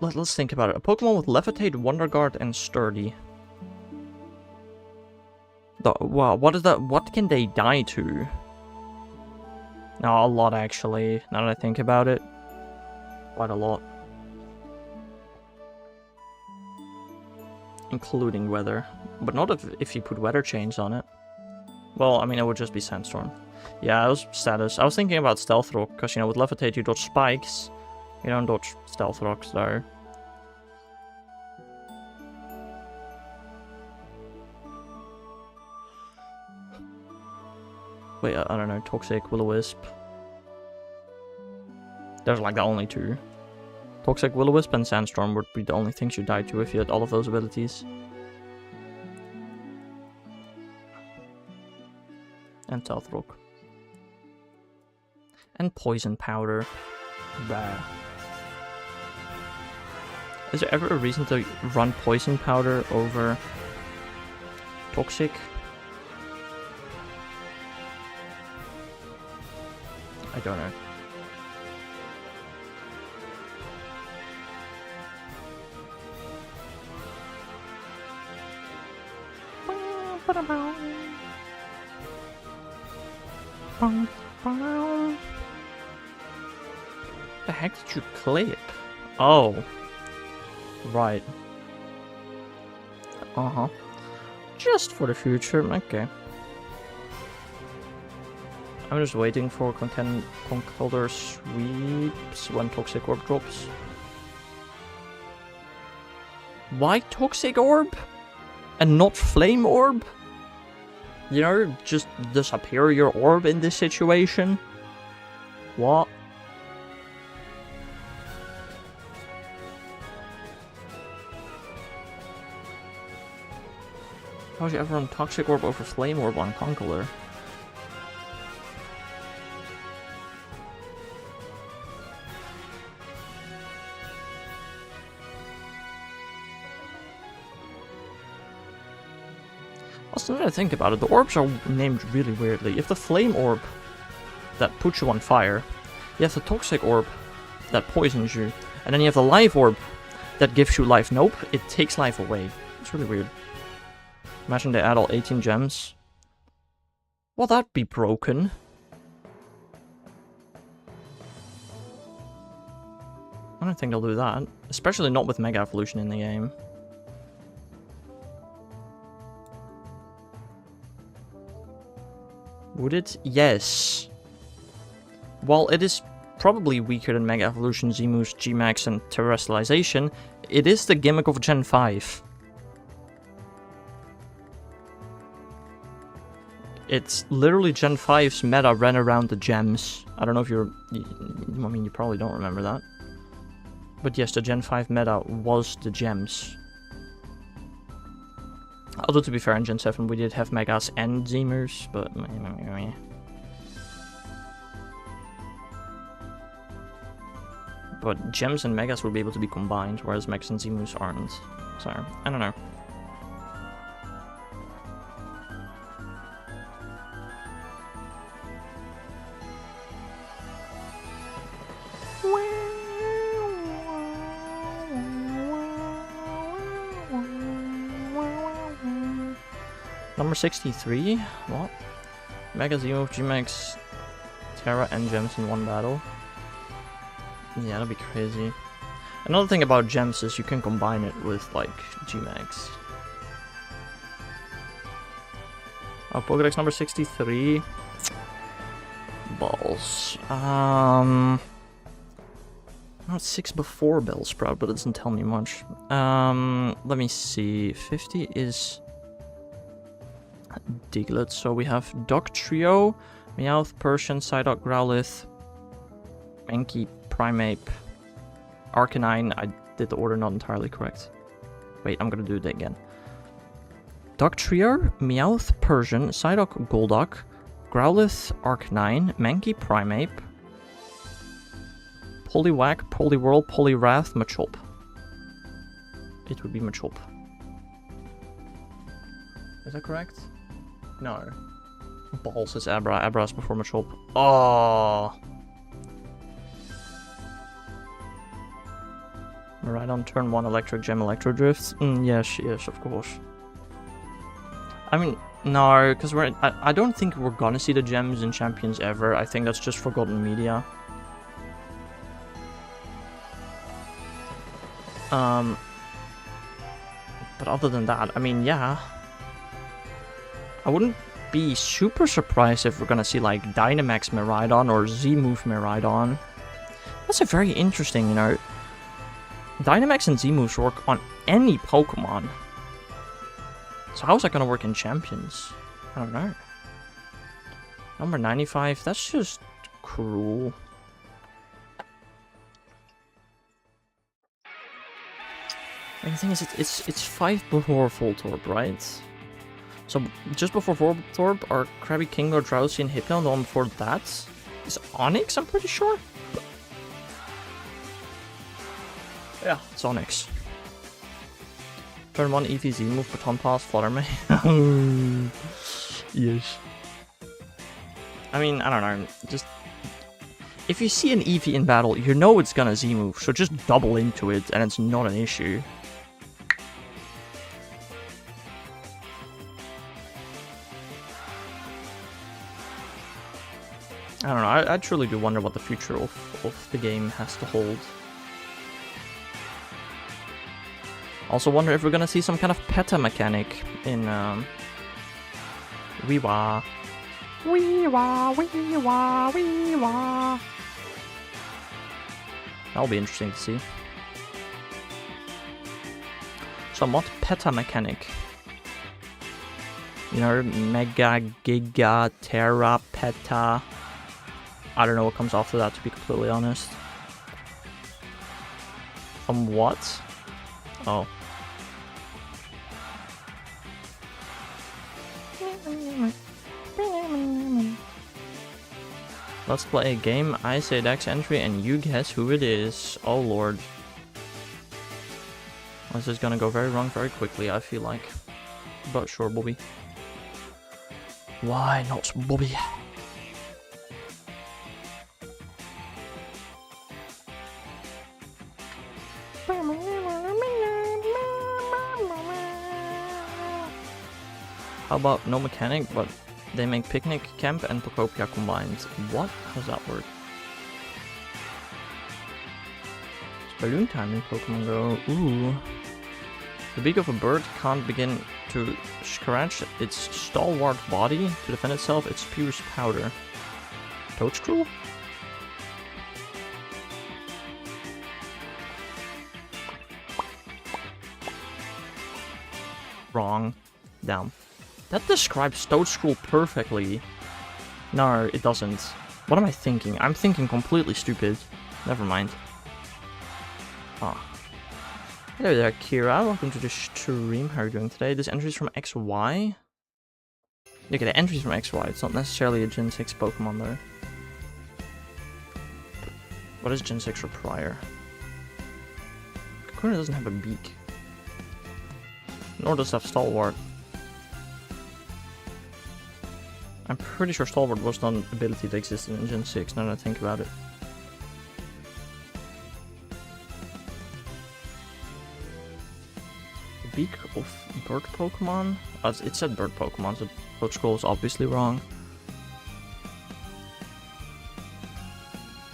let's think about it. A Pokemon with Levitate, Wonder Guard, and Sturdy. Wow, what is that? What can they die to? No, a lot actually. Now that I think about it, quite a lot. Including weather, but not if you put weather change on it. Well, I mean, it would just be Sandstorm. Yeah, it was status. I was thinking about Stealth Rock, because, you know, with Levitate you dodge spikes. You don't dodge Stealth Rocks, though. Wait, I don't know, Toxic, Will-O-Wisp. There's like the only 2. Toxic, Will-O-Wisp, and Sandstorm would be the only things you die to if you had all of those abilities. And Stealth Rock. And Poison Powder. Bah. Is there ever a reason to run Poison Powder over Toxic? I don't know. The heck did you clip? Oh. Right. Uh-huh. Just for the future, okay. I'm just waiting for Conkeldurr sweeps when Toxic Orb drops. Why Toxic Orb? And not Flame Orb? You know, just the superior orb in this situation? What? How would you ever run Toxic Orb over Flame Orb on Conkeldurr? Also, now that I think about it, the orbs are named really weirdly. You have the Flame Orb that puts you on fire, you have the Toxic Orb that poisons you, and then you have the Life Orb that gives you life. Nope, it takes life away. It's really weird. Imagine they add all 18 gems. Well, that'd be broken. I don't think they'll do that. Especially not with Mega Evolution in the game. Would it? Yes. While it is probably weaker than Mega Evolution, Z-Moves, G-Max, and Terrestrialization, it is the gimmick of Gen 5. It's literally Gen 5's meta ran around the gems. I don't know if I mean, you probably don't remember that. But yes, the Gen 5 meta was the gems. Although, to be fair, in Gen 7 we did have Megas and Z-Moves, but... But gems and Megas will be able to be combined, whereas Megas and Z-Moves aren't. So, I don't know. Number 63? What? Mega Z-Move, G-Max, Terra, and Gems in one battle? Yeah, that'd be crazy. Another thing about Gems is you can combine it with, like, G-Max. Oh, Pokédex number 63. Balls. Oh, it's 6 before Bellsprout, but it doesn't tell me much. Let me see. 50 is... Diglett, so we have Dugtrio, Meowth, Persian, Psyduck, Growlithe, Mankey, Primeape, Arcanine. I did the order not entirely correct. Wait, I'm gonna do it again. Dugtrio, Meowth, Persian, Psyduck, Golduck, Growlithe, Arcanine, Mankey, Primeape, Poliwag, Poliwhirl, Poliwrath, Machop. It would be Machop. Is that correct? No. Balls is Abra. Abra's before Machop. Oh! Right on turn 1, Electric Gem, Electro Drifts. Yes, yes, of course. I mean, no, because I don't think we're gonna see the gems in Champions ever. I think that's just forgotten media. But other than that, I mean, yeah. I wouldn't be super surprised if we're gonna see, like, Dynamax Miraidon or Z-Move Miraidon. That's a very interesting, you know. Dynamax and Z-Moves work on any Pokemon. So how is that gonna work in Champions? I don't know. Number 95, that's just cruel. And the thing is, it's 5 before Voltorb, right? So just before Voltorb are Krabby, Kingo, Drowsy, and Hypno, and the one before that is Onix, I'm pretty sure? Yeah, it's Onix. Turn 1 Eevee, Z-Move, Baton Pass, Fluttermane. Yes. I mean, I don't know, just... If you see an Eevee in battle, you know it's gonna Z-Move, so just double into it, and it's not an issue. I don't know, I truly do wonder what the future of the game has to hold. Also wonder if we're gonna see some kind of PETA mechanic in Weewa. Wee wah, wee wah, wee wah. That'll be interesting to see. Somewhat peta mechanic. You know, mega, giga, terra, peta. I don't know what comes after that, to be completely honest. What? Oh. Let's play a game. I say Dex entry and you guess who it is. Oh lord. This is gonna go very wrong very quickly, I feel like. But sure, Bobby. Why not Bobby? How about no mechanic, but they make picnic, camp, and Pocopia combined? What? How's that work? It's balloon time in Pokemon Go. Ooh. The beak of a bird can't begin to scratch its stalwart body to defend itself. It spews powder. Toadstool? Wrong. Damn. That describes Toadstool perfectly. No, it doesn't. What am I thinking? I'm thinking completely stupid. Never mind. Ah. Hello there, Kira. Welcome to the stream. How are you doing today? This entry is from XY. Okay, the entry is from XY. It's not necessarily a Gen 6 Pokemon though. What is Gen 6 for prior? Kakuna doesn't have a beak. Nor does it have Stalwart. I'm pretty sure Stalwart was not an ability that existed in Gen 6, now that I think about it. The beak of bird Pokemon? It said bird Pokemon, so Toad Scroll is obviously wrong.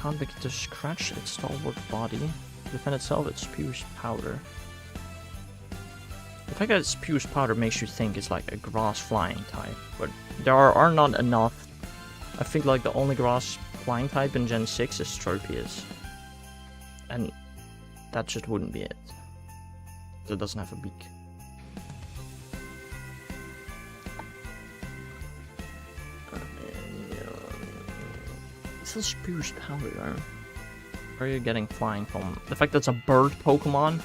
Can't begin to scratch its stalwart body. To defend itself, it spews powder. The fact that it spews powder makes you think it's like a grass flying type, but there are not enough. I think like the only grass flying type in Gen 6 is Tropius. And that just wouldn't be it. It doesn't have a beak. It still spews powder though. Where are you getting flying from? The fact that it's a bird Pokemon?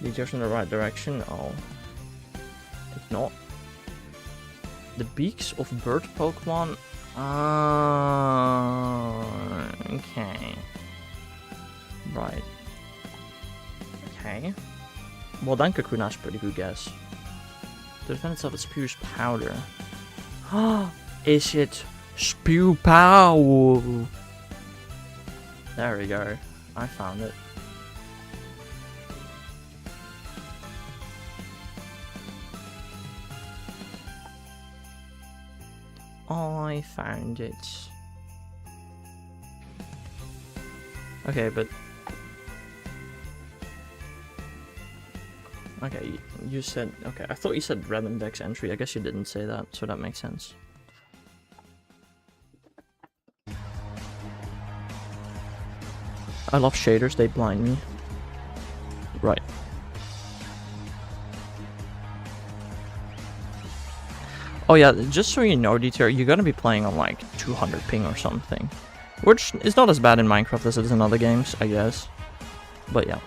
Leads you in the right direction? Oh. If not. The beaks of bird Pokemon? Okay. Right. Okay. Well, then Kakuna's a pretty good guess. To defend itself, it spews powder. Is it spew pow? There we go. I found it. I found it. Okay, but... Okay, you said... Okay, I thought you said random dex entry. I guess you didn't say that, so that makes sense. I love shaders, they blind me. Right. Oh yeah, just so you know, DTR, you're gonna be playing on like 200 ping or something. Which is not as bad in Minecraft as it is in other games, I guess. But yeah.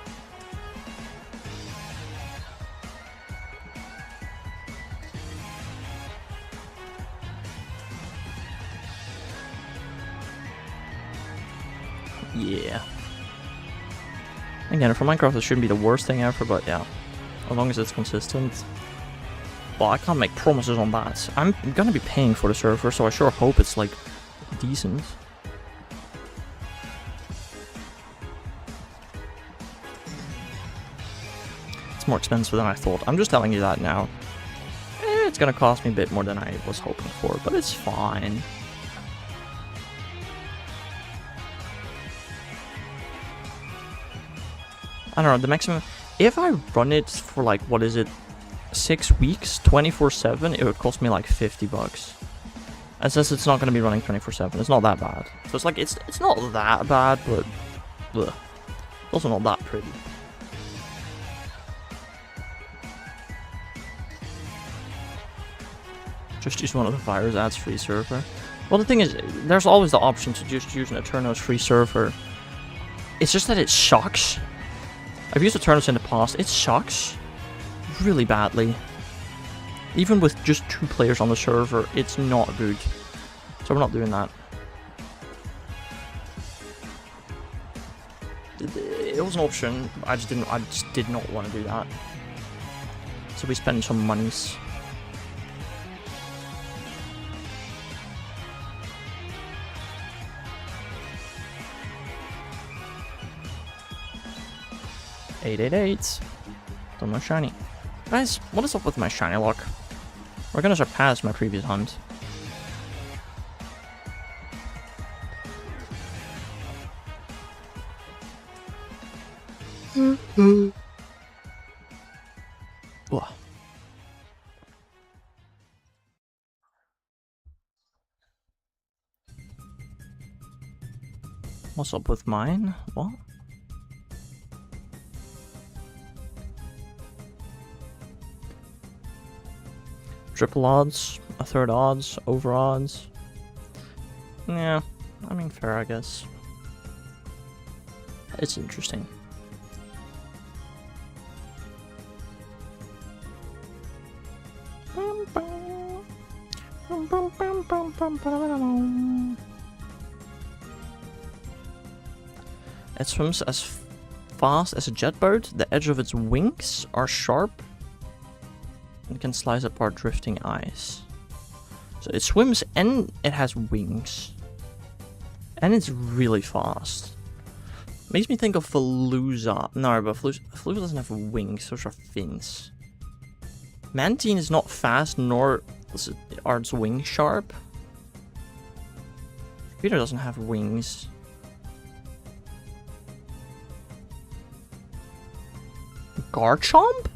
Yeah. Again, for Minecraft it shouldn't be the worst thing ever, but yeah. As long as it's consistent. Well, I can't make promises on that. I'm gonna be paying for the server, so I sure hope it's like decent. It's more expensive than I thought. I'm just telling you that now. It's gonna cost me a bit more than I was hoping for, but it's fine. I don't know, the maximum... If I run it for like, what is it? 6 weeks, 24/7, it would cost me like $50. And since it's not going to be running 24/7, it's not that bad. So it's like, it's not that bad, but ugh. It's also not that pretty. Just use one of the virus adds free server. Well, the thing is, there's always the option to just use an Eternos free server. It's just that it sucks. I've used Eternos in the past. It sucks really badly. Even with just 2 players on the server, it's not good. So we're not doing that. It was an option. I just did not want to do that. So we spent some monies. $888. Still no shiny. Guys, what is up with my shiny luck? We're gonna surpass my previous hunt. What's up with mine? What? Triple odds, a third odds, over odds. Yeah, I mean, fair, I guess. It's interesting. It swims as fast as a jet bird. The edge of its wings are sharp and can slice apart drifting ice. So it swims and it has wings. And it's really fast. Makes me think of Veluza. No, but Veluza doesn't have wings, those are fins. Mantine is not fast, nor are its wings sharp. Peter doesn't have wings. Garchomp?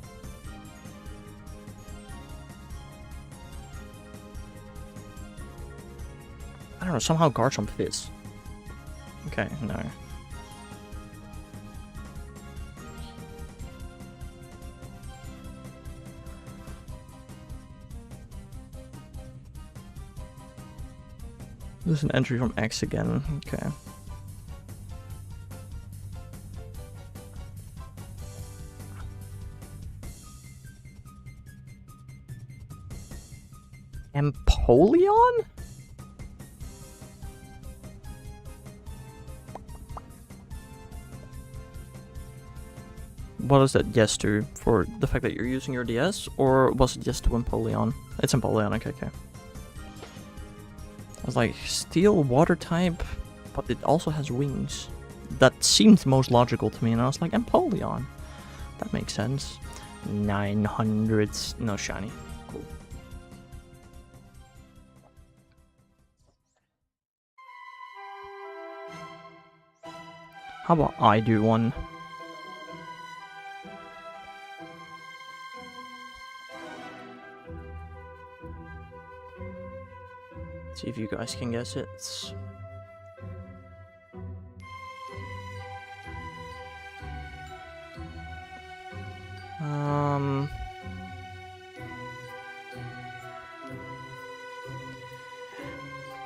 I don't know, somehow Garchomp fits. Okay, no. There's an entry from X again, okay. Empoleon? What is that yes to? For the fact that you're using your DS? Or was it yes to Empoleon? It's Empoleon, okay, okay. I was like, steel, water type, but it also has wings. That seemed most logical to me, and I was like, Empoleon. That makes sense. 900s, no shiny. Cool. How about I do one? See if you guys can guess it.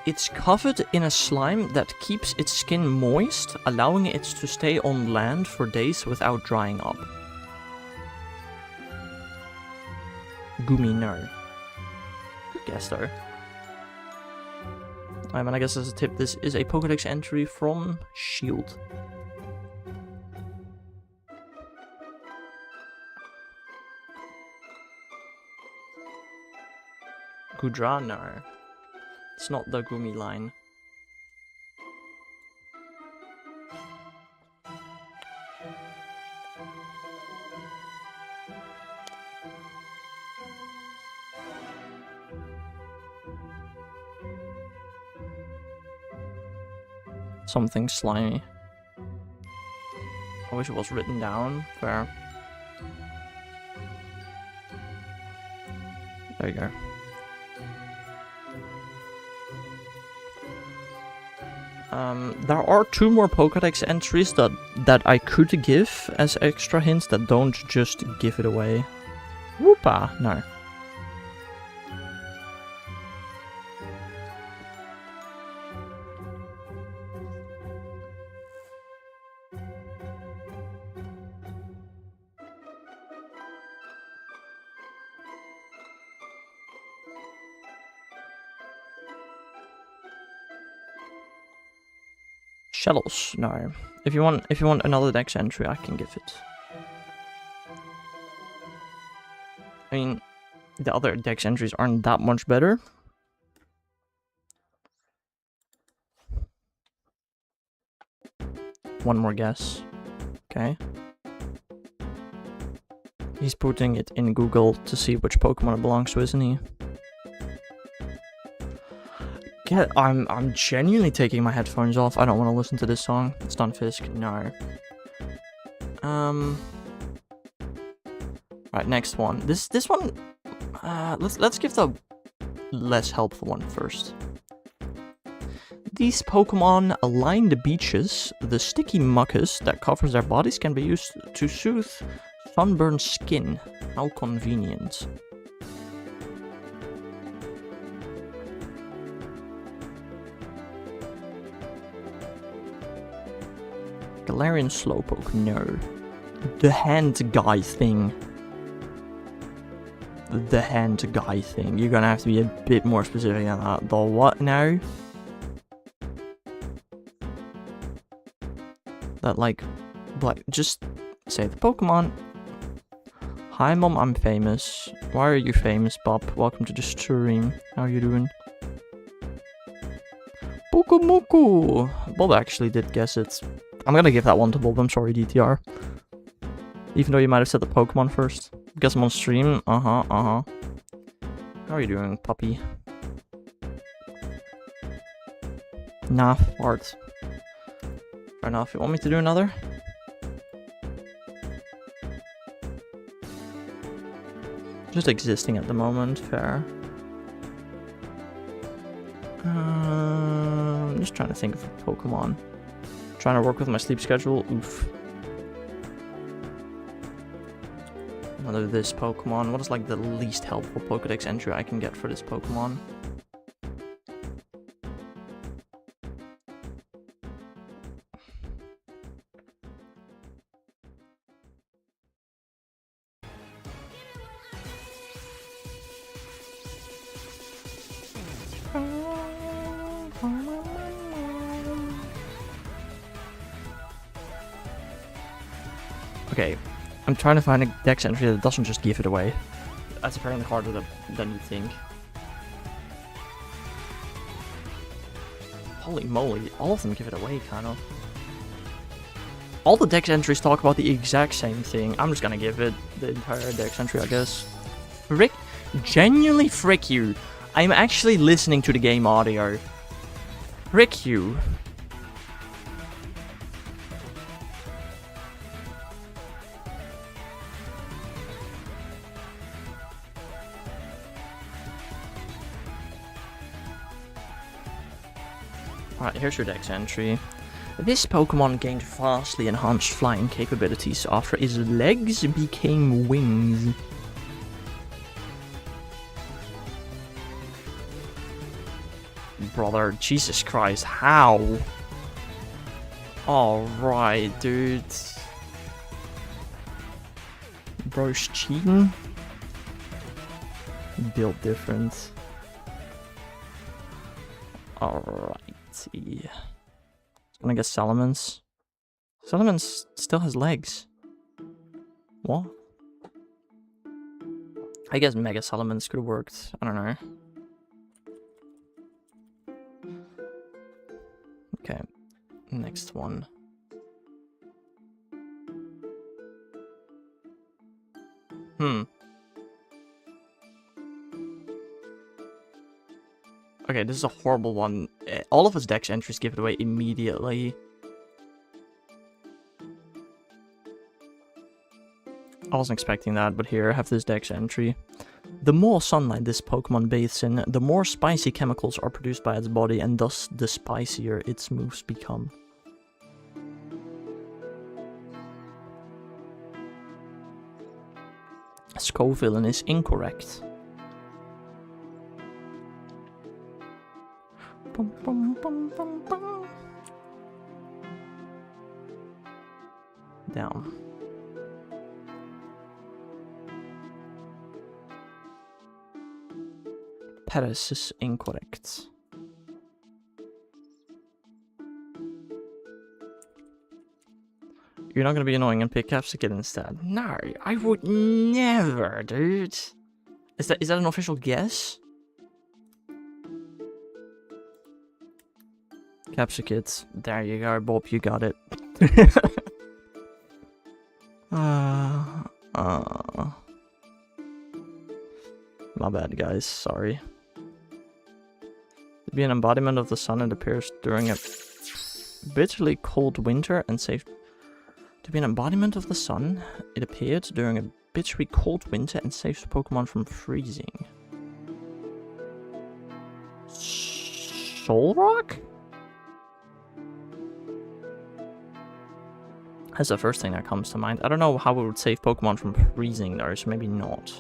It's covered in a slime that keeps its skin moist, allowing it to stay on land for days without drying up. Gumi no. Good guess though. And I guess as a tip, this is a Pokédex entry from Shield. Gudra? No. It's not the Gumi line. Something slimy. I wish it was written down. Fair. There you go. There are 2 more Pokédex entries that I could give as extra hints that don't just give it away. Whoopa! No. Shellos, no. If you want another Dex entry, I can give it. I mean, the other Dex entries aren't that much better. One more guess. Okay. He's putting it in Google to see which Pokemon it belongs to, isn't he? Yeah, I'm genuinely taking my headphones off. I don't want to listen to this song. It's Stunfisk. No. Right, next one. This one. Let's give the less helpful one first. These Pokemon line the beaches. The sticky mucus that covers their bodies can be used to soothe sunburned skin. How convenient. Galarian Slowpoke, no. The hand guy thing. The hand guy thing. You're gonna have to be a bit more specific than that. The what now? That like, just say the Pokemon. Hi mom, I'm famous. Why are you famous, Bob? Welcome to the stream. How are you doing? Pokemoku! Bob actually did guess it. I'm gonna give that one to Bob, I'm sorry, DTR. Even though you might have said the Pokemon first. Guess I'm on stream. How are you doing, puppy? Nah, fart. Fair enough. You want me to do another? Just existing at the moment, fair. I'm just trying to think of a Pokemon. Trying to work with my sleep schedule. Oof. Another this Pokemon. What is like the least helpful Pokédex entry I can get for this Pokemon? Okay, I'm trying to find a Dex entry that doesn't just give it away. That's apparently harder than you think. Holy moly, all of them give it away, kind of. All the Dex entries talk about the exact same thing. I'm just gonna give it the entire Dex entry, I guess. Frick, genuinely frick you. I'm actually listening to the game audio. Frick you. Alright, here's your Dex entry. This Pokemon gained vastly enhanced flying capabilities after its legs became wings. Brother, Jesus Christ, how? Alright, dude. Bro's cheating? Built different. Alright. See. I'm gonna guess Salamence. Salamence still has legs. What? I guess Mega Salamence could have worked. I don't know. Okay. Next one. Okay, this is a horrible one. All of his Dex entries give it away immediately. I wasn't expecting that, but here, I have this Dex entry. The more sunlight this Pokemon bathes in, the more spicy chemicals are produced by its body, and thus the spicier its moves become. Scoville is incorrect. Bum, bum, bum, bum, bum. Down. Paris is incorrect. You're not gonna be annoying and pick Capsicum instead. No, I would never, dude. Is that an official guess? Capsicum. There you go, Bob, you got it. My bad, guys, sorry. To be an embodiment of the sun, it appears during a bitterly cold winter and safe. To be an embodiment of the sun, it appeared during a bitterly cold winter and saves Pokemon from freezing. Solrock? That's the first thing that comes to mind. I don't know how it would save Pokemon from freezing though, so maybe not.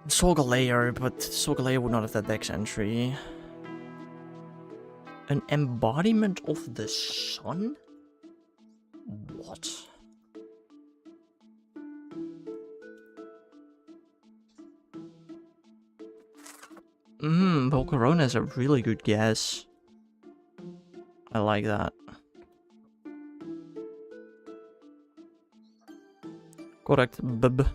Solgaleo, but Solgaleo would not have that dex entry. An embodiment of the sun? What? Volcarona is a really good guess. I like that. Correct, bub.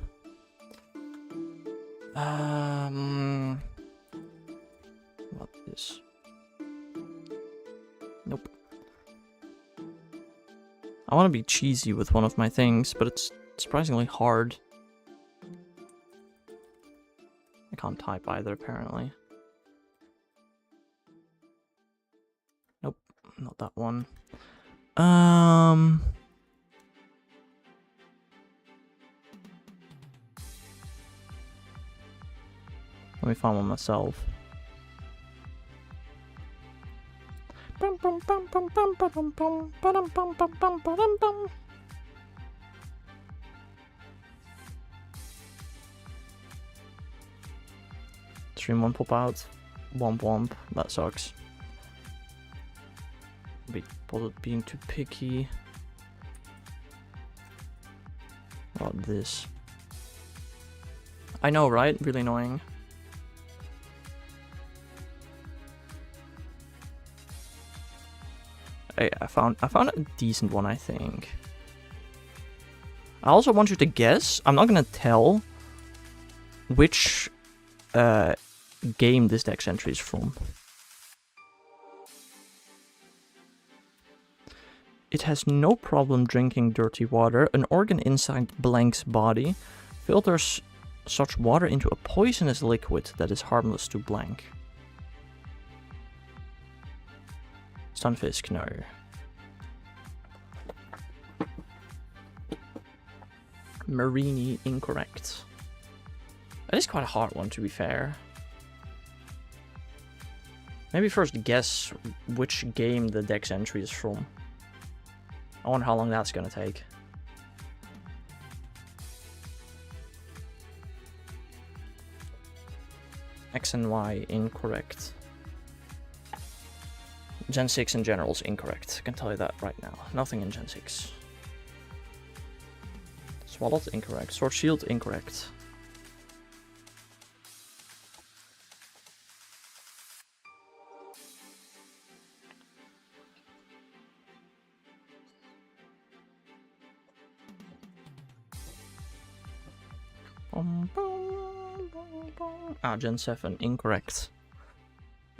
What is? Nope. I want to be cheesy with one of my things, but it's surprisingly hard. I can't type either, apparently. Nope, not that one. Let me find one myself. 3-1 pop out. Womp womp. That sucks. Being too picky. What about this? I know, right? Really annoying. I found a decent one, I think. I also want you to guess. I'm not gonna tell which game this dex entry is from. It has no problem drinking dirty water. An organ inside Blank's body filters such water into a poisonous liquid that is harmless to Blank. Stunfisk, no. Marini, incorrect. That is quite a hard one, to be fair. Maybe first guess which game the dex entry is from. I wonder how long that's gonna take. X and Y, incorrect. Gen 6 in general is incorrect. I can tell you that right now. Nothing in Gen 6. Swallowed, incorrect. Sword Shield, incorrect. Gen 7, incorrect.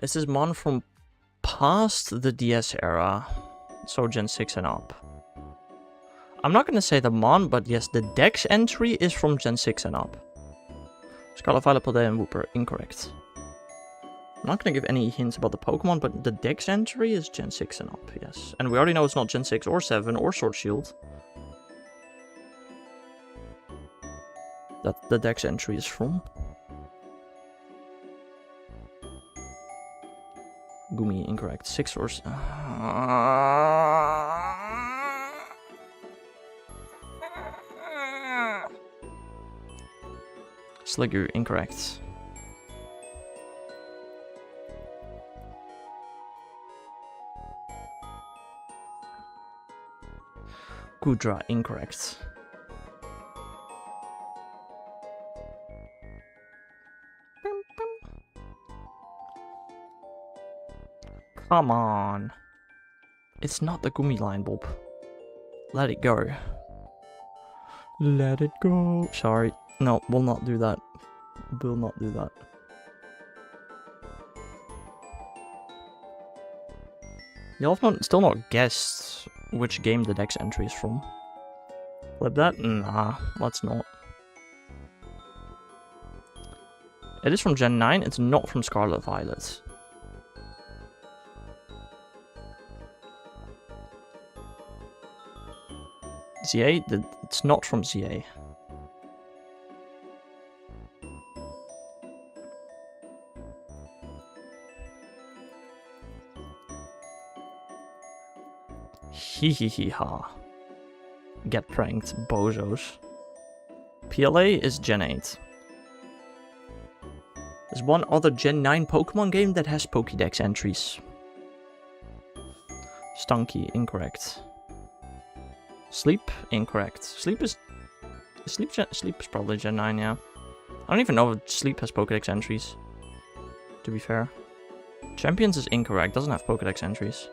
This is Mon from past the DS era, so Gen 6 and up. I'm not gonna say the Mon, but yes, the Dex entry is from Gen 6 and up. Scarlet, Violet, Paldea, and Wooper, incorrect. I'm not gonna give any hints about the Pokemon, but the Dex entry is Gen 6 and up, yes. And we already know it's not Gen 6 or 7 or Sword Shield. that the dex entry is from. Gumi, incorrect. 6 or... Sliggoo, incorrect. Gudra, incorrect. Come on. It's not the Gumi line, Bob. Let it go. Let it go. Sorry. No, we'll not do that. Will not do that. Y'all have still not guessed which game the dex entry is from. Flip that? Nah, let's not. It is from Gen 9, it's not from Scarlet Violet. ZA? It's not from ZA. Hee-hee-hee-ha. Get pranked, bozos. PLA is Gen 8. There's one other Gen 9 Pokemon game that has Pokédex entries. Stunky, incorrect. Sleep, incorrect. Sleep is probably Gen 9, yeah. I don't even know if Sleep has Pokédex entries, to be fair. Champions is incorrect, doesn't have Pokédex entries.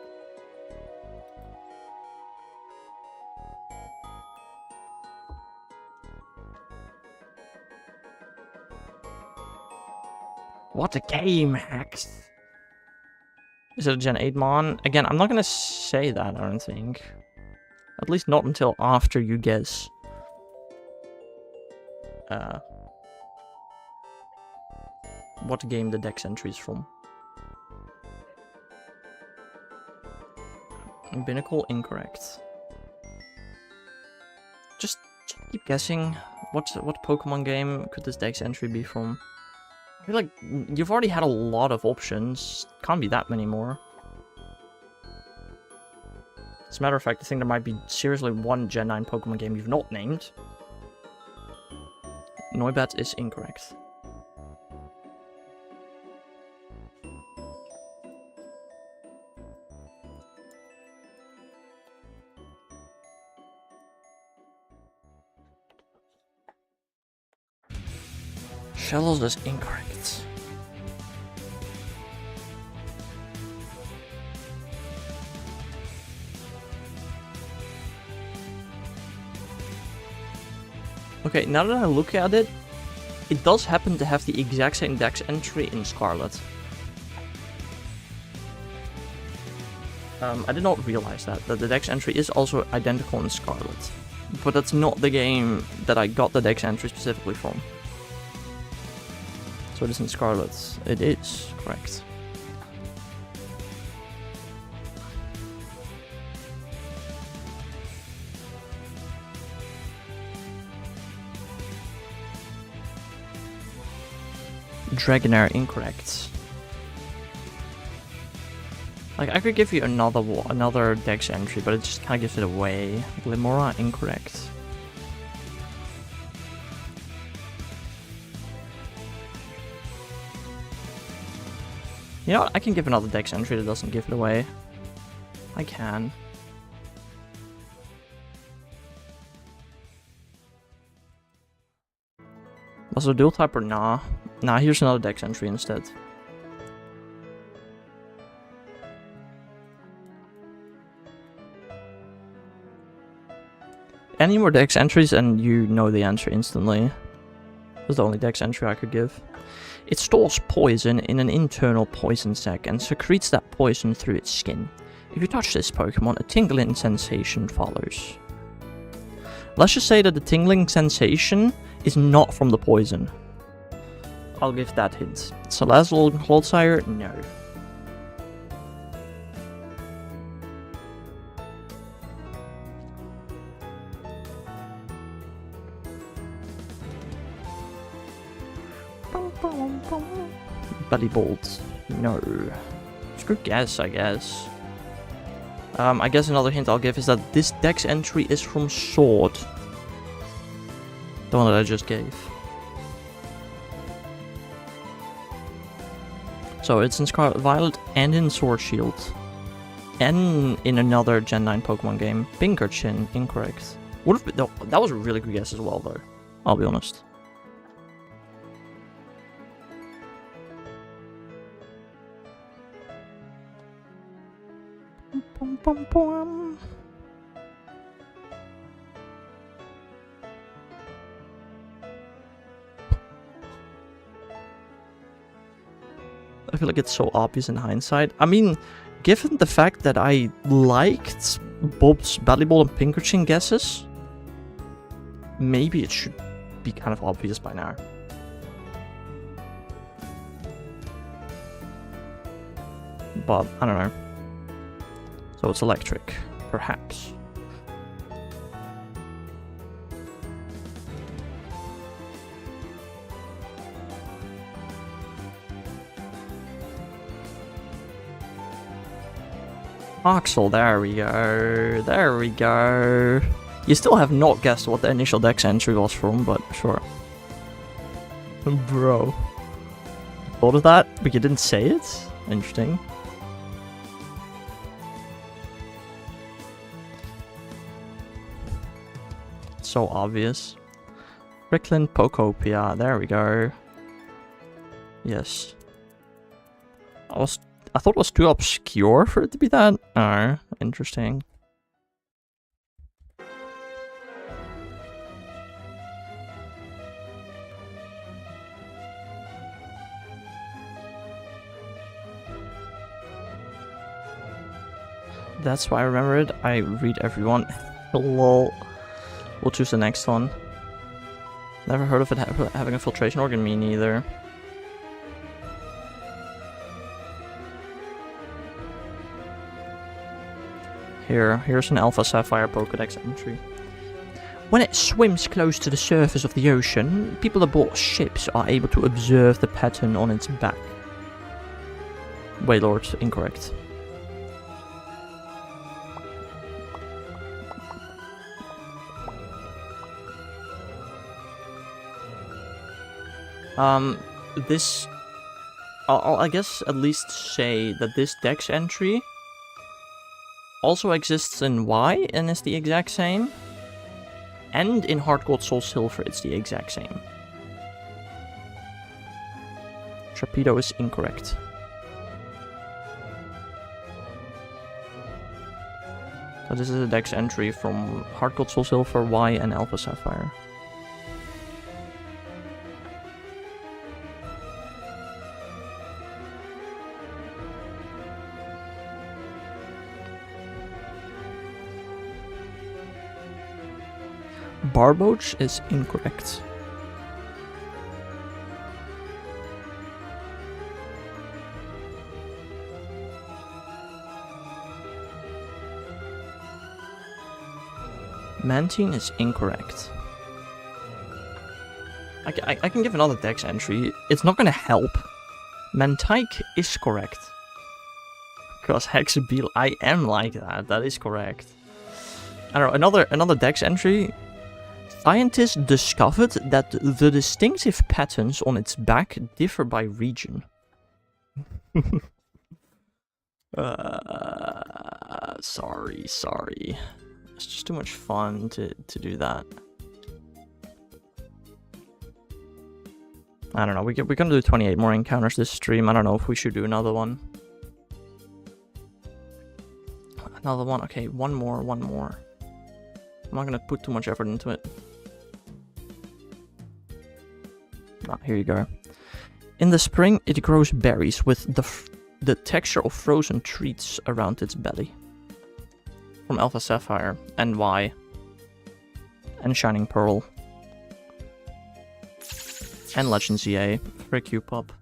What a game, Hex! Is it a Gen 8 Mon? Again, I'm not gonna say that, I don't think. At least not until after you guess. What game the dex entry is from. Binnacle, incorrect. Just keep guessing. What Pokemon game could this dex entry be from? I feel like you've already had a lot of options. Can't be that many more. As a matter of fact, I think there might be seriously one Gen 9 Pokemon game you've not named. Noibat is incorrect. Shellos is incorrect. Okay, now that I look at it, it does happen to have the exact same dex entry in Scarlet. I did not realize that the dex entry is also identical in Scarlet. But that's not the game that I got the dex entry specifically from. So it is in Scarlet. It is correct. Dragonair, incorrect. Like, I could give you another dex entry, but it just kind of gives it away. Glimora, incorrect. You know what? I can give another dex entry that doesn't give it away. I can. Was it a dual type or nah? Nah, here's another dex entry instead. Any more dex entries and you know the answer instantly. That's the only dex entry I could give. It stores poison in an internal poison sac and secretes that poison through its skin. If you touch this Pokemon, a tingling sensation follows. Let's just say that the tingling sensation is not from the poison. I'll give that hint. Salazzle, Clodsire? No. Belly Bolt. No. It's a good guess, I guess. I guess another hint I'll give is that this dex entry is from Sword. The one that I just gave. So it's in Scarlet Violet and in Sword Shield. And in another Gen 9 Pokemon game. Pinkerchin, incorrect. Would have been, no, that was a really good guess as well, though. I'll be honest. Bum, bum, bum. I feel like it's so obvious in hindsight. I mean, given the fact that I liked Bob's Belly Ball and Pinkerchin guesses, maybe it should be kind of obvious by now. But, I don't know. So it's electric, perhaps. Axel, there we go. There we go. You still have not guessed what the initial dex entry was from, but sure. Bro. Thought of that, but you didn't say it? Interesting. So obvious. Bricklin Pokopia, there we go. Yes. I thought it was too obscure for it to be that. Oh, interesting. That's why I remember it. I read everyone. Lol. We'll choose the next one. Never heard of it having a filtration organ, me neither. Here's an Alpha Sapphire Pokédex entry. When it swims close to the surface of the ocean, people aboard ships are able to observe the pattern on its back. Wailord, incorrect. I'll I guess at least say that this dex entry also exists in Y and is the exact same. And in Heart Gold Soul Silver it's the exact same. Torpedo is incorrect. So this is a dex entry from Heart Gold Soul Silver, Y and Alpha Sapphire. Barboach is incorrect. Mantine is incorrect. I can give another dex entry. It's not going to help. Mantike is correct. Because Hexabeetle, I am like that. That is correct. I don't know, another dex entry. Scientists discovered that the distinctive patterns on its back differ by region. Sorry. It's just too much fun to do that. I don't know, we're gonna do 28 more encounters this stream. I don't know if we should do another one. Another one, okay, one more. I'm not gonna put too much effort into it. Ah, here you go. In the spring, it grows berries with the texture of frozen treats around its belly. From Alpha Sapphire and Y. And Shining Pearl. And Legend ZA. Frick you, pup.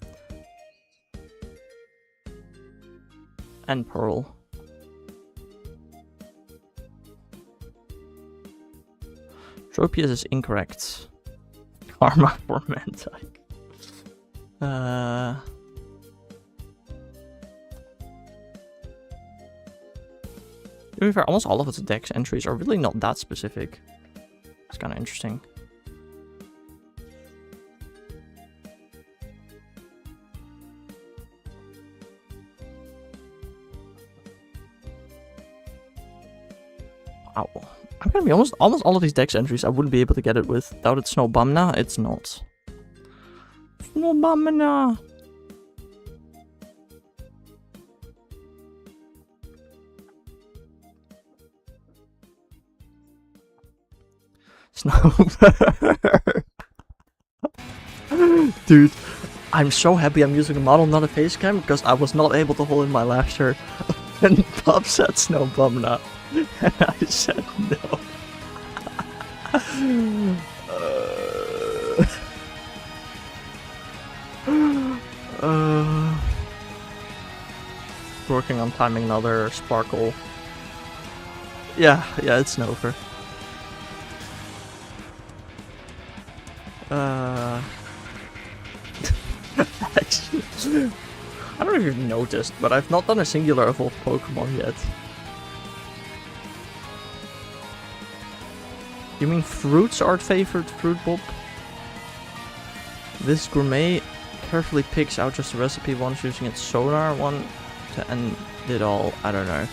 And Pearl. Tropius is incorrect. Karma for Mantike. To be fair, almost all of its dex entries are really not that specific. It's kind of interesting. Wow. I'm gonna be almost all of these dex entries I wouldn't be able to get it with. Without it's Snowbumna, it's not. Snowbumna! Dude, I'm so happy I'm using a model, not a face cam, because I was not able to hold in my laughter. And Bob said Snowbumna. And I said no. Working on timing another sparkle. Yeah, it's Snover. Actually, I don't know if you've noticed, but I've not done a singular evolved Pokemon yet. You mean fruits are favored, Fruit Bob? This gourmet carefully picks out just the recipe once using its sonar one to end it all. I don't know.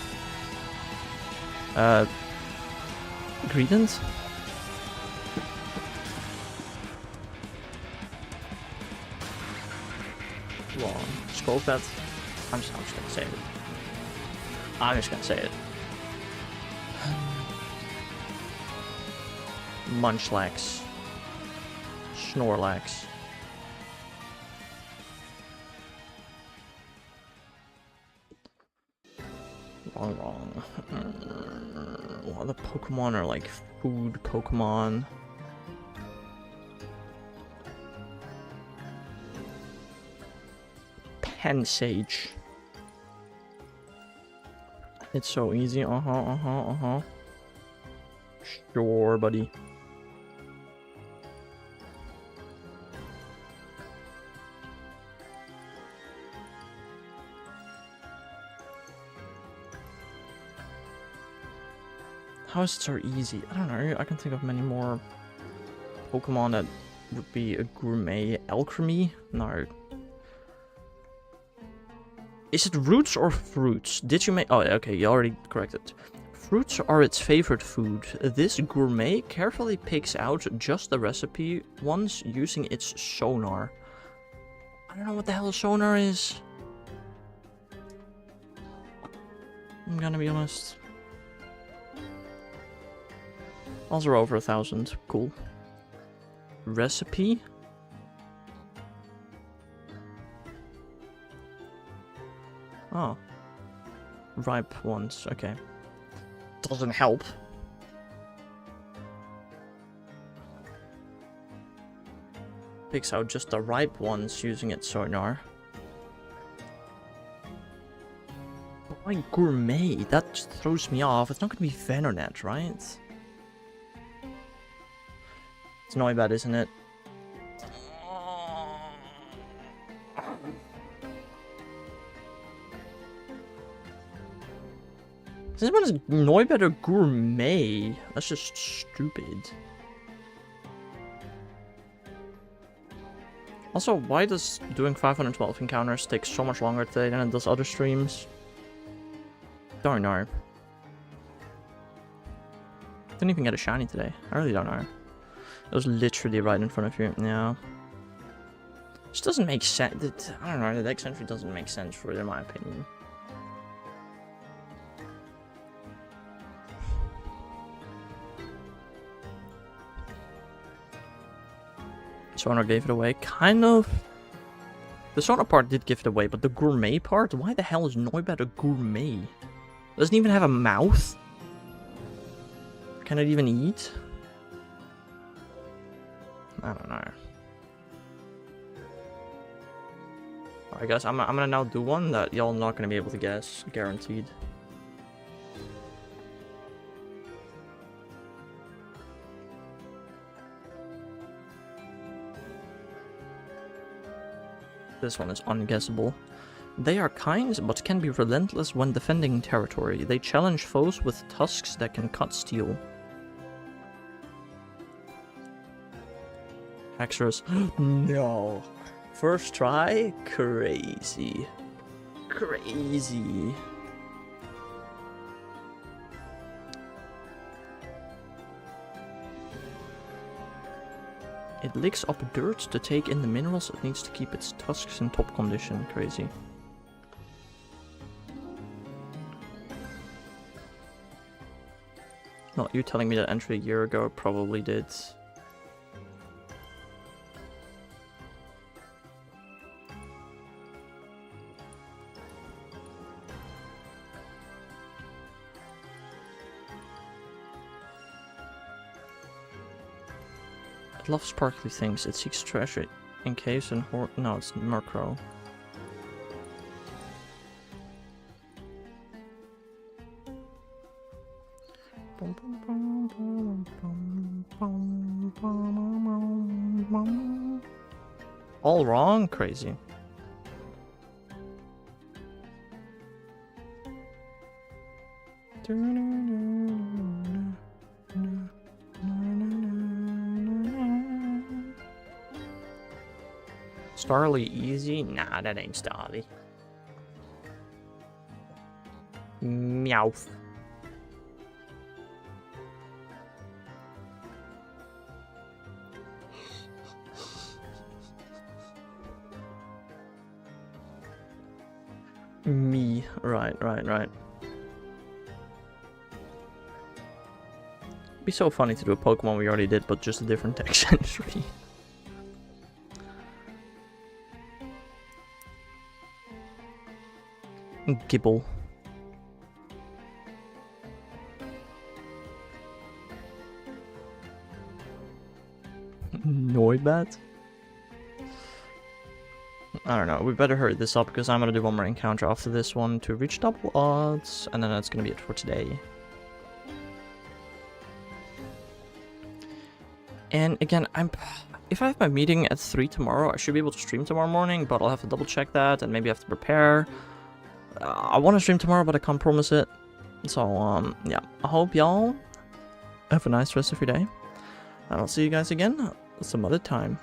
Ingredients? Long. Scroll that. I'm just gonna say it. I'm just gonna say it. Munchlax. Snorlax. Wrong. What other Pokemon are like food Pokemon? Pensage. It's so easy. Sure, buddy. How is it so easy? I don't know. I can think of many more Pokemon that would be a gourmet. Alchemy? No. Is it roots or fruits? Did you make... Oh, okay, you already corrected. Fruits are its favorite food. This gourmet carefully picks out just the recipe ones using its sonar. I don't know what the hell sonar is. I'm gonna be honest. Also over 1,000. Cool. Recipe? Oh. Ripe ones, okay. Doesn't help. Picks out just the ripe ones using its sonar. Why gourmet? That just throws me off. It's not gonna be Venonat, right? It's Noibat, isn't it? This one is Noibat or Gourmet. That's just stupid. Also, why does doing 512 encounters take so much longer today than it does other streams? Don't know. Didn't even get a shiny today. I really don't know. It was literally right in front of you. Yeah. This doesn't make sense. I don't know. The dex entry doesn't make sense for it, in my opinion. Sonar gave it away. Kind of. The Sonar part did give it away, but the Gourmet part? Why the hell is Noibat a Gourmet? Doesn't even have a mouth? Can it even eat? I don't know. Alright guys, I'm gonna now do one that y'all not gonna be able to guess. Guaranteed. This one is unguessable. They are kind, but can be relentless when defending territory. They challenge foes with tusks that can cut steel. Hexers. No. First try? Crazy. Crazy. It licks up dirt to take in the minerals. It needs to keep its tusks in top condition. Crazy. Not you telling me that entry a year ago probably did. It loves sparkly things. It seeks treasure in caves and no, it's Murkrow. All wrong? Crazy. Starly easy? Nah, that ain't Starly. Meowth. Me. Right. Be so funny to do a Pokemon we already did, but just a different text entry. Gibble. Noibat? I don't know, we better hurry this up because I'm gonna do one more encounter after this one to reach double odds, and then that's gonna be it for today. And again, if I have my meeting at 3 tomorrow, I should be able to stream tomorrow morning, but I'll have to double check that and maybe have to prepare. I want to stream tomorrow, but I can't promise it. So, yeah. I hope y'all have a nice rest of your day. And I'll see you guys again some other time.